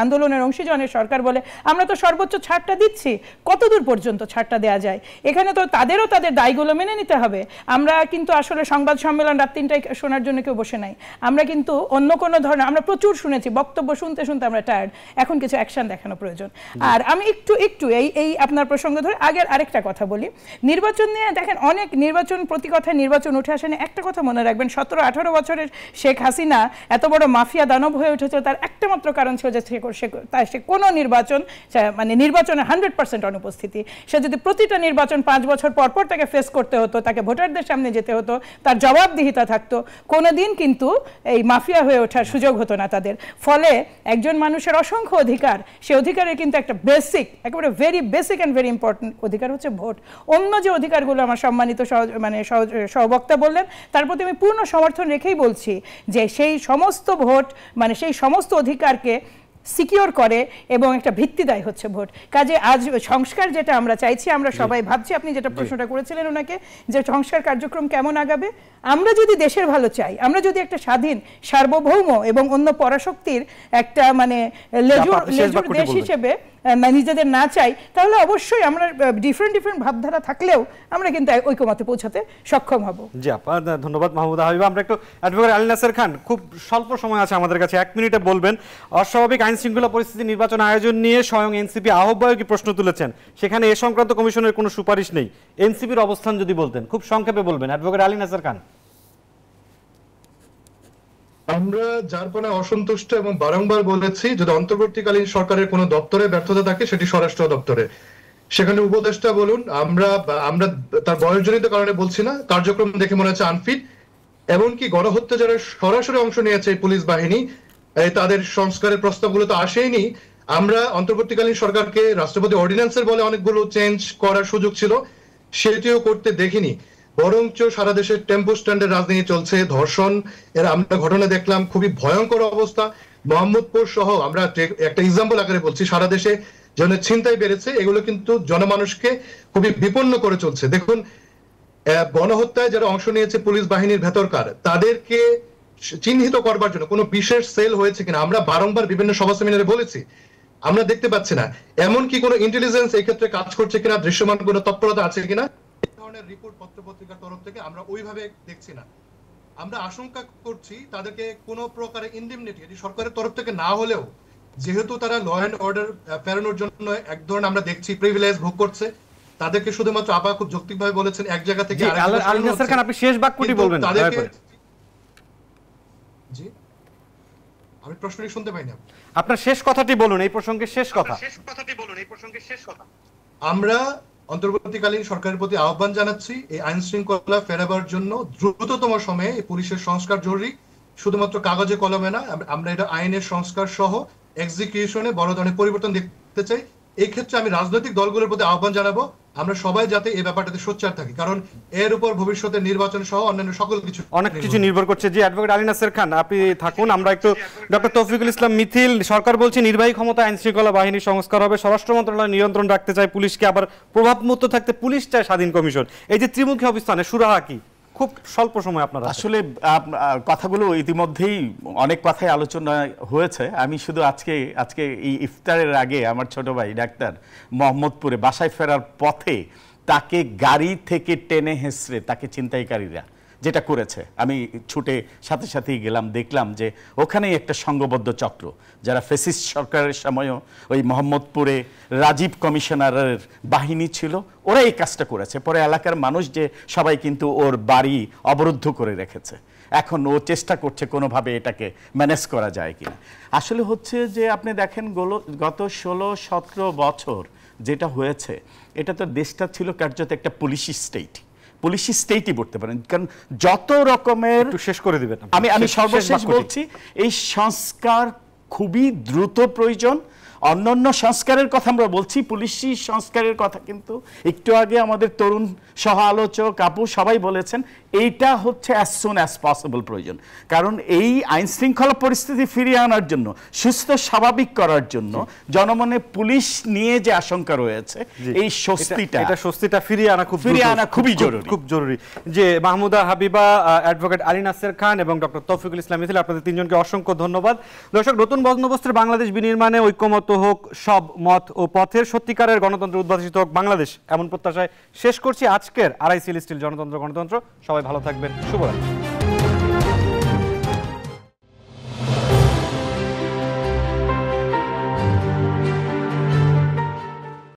আন্দোলনের অংশীজনের সরকার বলে আমরা তো সর্বোচ্চ ছাড়টা দিচ্ছি, কতদূর পর্যন্ত ছাড়টা দেওয়া যায়? এখানে তো তাদেরও তাদের দায়গুলো মেনে নিতে হবে। আমরা কিন্তু আসলে সংবাদ সম্মেলন রাত 3টায় শোনার জন্য কেউ বসে নাই। আমরা কিন্তু অন্য কোনো ধরনের, আমরা প্রচুর শুনেছি, বক্তব্য শুনতে আমরা টায়ার্ড। এখন কিছু অ্যাকশন দেখানো প্রয়োজন। আর আমি একটু এই আপনার প্রসঙ্গ ধরে আগের আরেকটা কথা বলি। নির্বাচন নিয়ে দেখেন, অনেক নির্বাচন, প্রতি কথায় নির্বাচন উঠে আসেনে। একটা কথা মনে রাখবেন, 17-18 বছরের শেখ হাসিনা এত বড় মাফিয়া দানব হয়ে উঠেছে, তার একটা মাত্র কারণ ছিল যে সে কোনো নির্বাচনে 100% অনুপস্থিতি। সে যদি প্রতিটা নির্বাচন 5 বছর পর তাকে ফেস করতে হতো, তাকে ভোটারদের সামনে যেতে হতো, তার জবাবদিহিতা থাকতো, কোনোদিন কিন্তু এই মাফিয়া হয়ে ওঠার সুযোগ হতো না তাদের। ফলে একজন মানুষের অসংখ্য অধিকার, সে অধিকারের কিন্তু একটা একেবারে very basic and very important অধিকার হচ্ছে ভোট। অন্য যে অধিকারগুলো আমার সম্মানিত সহবক্তা বললেন, তার প্রতি আমি পূর্ণ সমর্থন রেখেই বলছি যে সেই সমস্ত ভোট, সেই সমস্ত অধিকারকে সিকিউর করে এবং একটা ভিত্তি দেয় হচ্ছে ভোট। কাজে আজ সংস্কার যেটা আমরা চাইছি, আমরা সবাই ভাবছি, আপনি যেটা প্রশ্নটা করেছিলেন ওনাকে, যে সংস্কার কার্যক্রম কেমন আগাবে, আমরা যদি দেশের ভালো চাই, আমরা যদি একটা স্বাধীন, সার্বভৌম এবং অন্য পরাশক্তির একটা লেজুর দেশ হিসেবে নিজেদের না চাই, তাহলে অবশ্যই আমরা ডিফারেন্ট ভাবধারা থাকলেও আমরা কিন্তু ঐকমত্যে পৌঁছাতে সক্ষম হব। জি আপা, ধন্যবাদ মাহমুদা হাবিবা। আমরা একটু অ্যাডভোকেট আলী নাসের খান, খুব স্বল্প সময় আছে আমাদের কাছে, 1 মিনিটে বলবেন অস্বাভাবিক আইন শৃঙ্খলা পরিস্থিতি নির্বাচন আয়োজন নিয়ে স্বয়ং এনসিপি আহ্বায়কই প্রশ্ন তুলেছেন, সেখানে এ সংক্রান্ত কমিশনের কোনো সুপারিশ নেই, এনসিপির অবস্থান যদি বলতেন খুব সংক্ষেপে বলবেন অ্যাডভোকেট আলী নাসের খান। আমরা যার পরে অসন্তুষ্ট এবং বারংবার বলেছি, যদি অন্তর্বর্তীকালীন সরকারের কোনো দপ্তরে ব্যর্থতা থাকে সেটি স্বরাষ্ট্র দপ্তরে, সেখানে উপদেষ্টা বলুন, আমরা তার বয়সজনিত কারণে বলছি না, কার্যক্রম দেখে মনে হচ্ছে আনফিট। এমনকি গণহত্যা যারা সরাসরি অংশ নিয়েছে পুলিশ বাহিনী, তাদের সংস্কারের প্রস্তাবগুলো তো আসেইনি। আমরা অন্তর্বর্তীকালীন সরকারকে রাষ্ট্রপতি অর্ডিন্যান্সের বলে অনেকগুলো চেঞ্জ করার সুযোগ ছিল, সেটিও করতে দেখিনি। বরঞ্চ সারা দেশে টেম্পো স্ট্যান্ডের রাজনীতি চলছে, ধর্ষণ এর আমরা ঘটনা দেখলাম, খুবই ভয়ঙ্কর অবস্থা। মোহাম্মদপুর সহ আমরা একটা এক্সাম্পল আকারে বলছি, সারা দেশে যেন ছিনতাই বেড়েছে, এগুলো কিন্তু জনমানুষকে খুবই বিপন্ন করে চলছে। দেখুন, গণহত্যায় যারা অংশ নিয়েছে পুলিশ বাহিনীর ভেতরকার, তাদেরকে চিহ্নিত করবার জন্য কোনো বিশেষ সেল হয়েছে কিনা আমরা বারংবার বিভিন্ন সভা সেমিনারে বলেছি, আমরা দেখতে পাচ্ছি না। এমনকি কোনো ইন্টেলিজেন্স এই ক্ষেত্রে কাজ করছে কিনা, দৃশ্যমান কোনো তৎপরতা আছে কিনা, এই ধরনের রিপোর্ট পত্রপত্রিকার তরফ থেকে আমরা ওইভাবে দেখছি না। আমরা আশঙ্কা করছি তাদেরকে কোনো প্রকারের ইনডিমনিটি এটি সরকারের তরফ থেকে না হলেও, যেহেতু তারা ল অ্যান্ড অর্ডার ফেরানোর জন্য এক ধরনের আমরা দেখছি প্রিভিলেজ ভোগ করছে, তাদেরকে শুধুমাত্র আপা খুব যৌক্তিকভাবে বলেছেন এক জায়গা থেকে আলী নাসের খান, আপনি শেষ বাক্যটি বলবেন দয়া করে। জি, আমি প্রশ্নটি শুনতে পাইনি। আপনার শেষ কথাটি বলুন এই প্রসঙ্গে, শেষ কথা। আমরা অন্তর্বর্তীকালীন সরকারের প্রতি আহ্বান জানাচ্ছি, এই আইন শৃঙ্খলা ফেরাবার জন্য দ্রুততম সময়ে এই পুলিশের সংস্কার জরুরি, শুধুমাত্র কাগজে কলমে না। আমরা এটা আইনের সংস্কার সহ এক্সিকিউশনে বড় ধরনের পরিবর্তন দেখতে চাই। এই ক্ষেত্রে আমি রাজনৈতিক দলগুলোর প্রতি আহ্বান জানাবো, আমরা সবাই যাতে এই ব্যাপারটাতে সোচ্চার থাকি, কারণ এর উপর ভবিষ্যতে নির্বাচন সহ অন্যান্য সকল কিছু অনেক কিছু নির্ভর করছে। জি অ্যাডভোকেট আলী নাসের খান, আপনি থাকুন। আমরা একটু ডক্টর তৌফিকুল ইসলাম মিথিল, সরকার বলছে নির্বাহী ক্ষমতা আইন শৃঙ্খলা বাহিনী সংস্কার হবে, স্বরাষ্ট্র মন্ত্রণালয় নিয়ন্ত্রণ রাখতে চায় পুলিশকে, আবার প্রভাবমুক্ত থাকতে পুলিশ চায় স্বাধীন কমিশন। এই যে ত্রিমুখী অবস্থানে সুরাহা কি? খুব স্বল্প সময় আপনারা। আসলে কথাগুলো ইতিমধ্যেই অনেক কথাই আলোচনা হয়েছে। আমি শুধু আজকে এই ইফতারের আগে আমার ছোট ভাই ডাক্তার মোহাম্মদপুরে বাসায় ফেরার পথে তাকে গাড়ি থেকে টেনে হেঁচড়ে তাকে ছিনতাইকারীরা যেটা করেছে, আমি ছুটে সাথে সাথেই গেলাম, দেখলাম যে ওখানেই একটা সংঘবদ্ধ চক্র, যারা ফ্যাসিস্ট সরকারের সময়ও ওই মোহাম্মদপুরে রাজীব কমিশনারের বাহিনী ছিল, ওরা এই কাজটা করেছে। পরে এলাকার মানুষ যে সবাই কিন্তু ওর বাড়ি অবরুদ্ধ করে রেখেছে, এখন ও চেষ্টা করছে কোনোভাবে এটাকে ম্যানেজ করা যায় কিনা। আসলে হচ্ছে যে আপনি দেখেন গত 16-17 বছর যেটা হয়েছে, এটা তো দেশটা ছিল কার্যত একটা পুলিশি স্টেটই বলতে পারেন, কারণ যত রকমের শেষ করে দিবেন। আমি সর্বশেষ বলছি, এই সংস্কার খুবই দ্রুত প্রয়োজন। অন্যান্য সংস্কারের কথা আমরা বলছি, পুলিশি সংস্কারের কথা কিন্তু একটু আগে আমাদের তরুণ সহ আলোচক আপু সবাই বলেছেন, এইটা হচ্ছে অ্যাজ সুন অ্যাজ পসিবল প্রয়োজন। কারণ এই আইন শৃঙ্খলা পরিস্থিতি ফিরিয়ে আনার জন্য, সুস্থ স্বাভাবিক করার জন্য জনমনে পুলিশ নিয়ে যে আশঙ্কা রয়েছে, এই স্বস্তিটা ফিরিয়ে আনা খুবই জরুরি। যে মাহমুদা হাবিবা, অ্যাডভোকেট আলী নাসের খান এবং ডক্টর তৌফিকুল ইসলাম মিথিল, আপনাদের তিনজনকে অসংখ্য ধন্যবাদ। দর্শক, নতুন বন্দোবস্তের বাংলাদেশ বিনির্মাণে ঐক্যমত হোক সব মত ও পথের, সত্যিকারের গণতন্ত্র উদ্ভাসিত হোক বাংলাদেশ, এমন প্রত্যাশায় শেষ করছি আজকের RICL স্টিল জনতন্ত্র গণতন্ত্র। সবাই ভালো থাকবেন, শুভরাত্রি।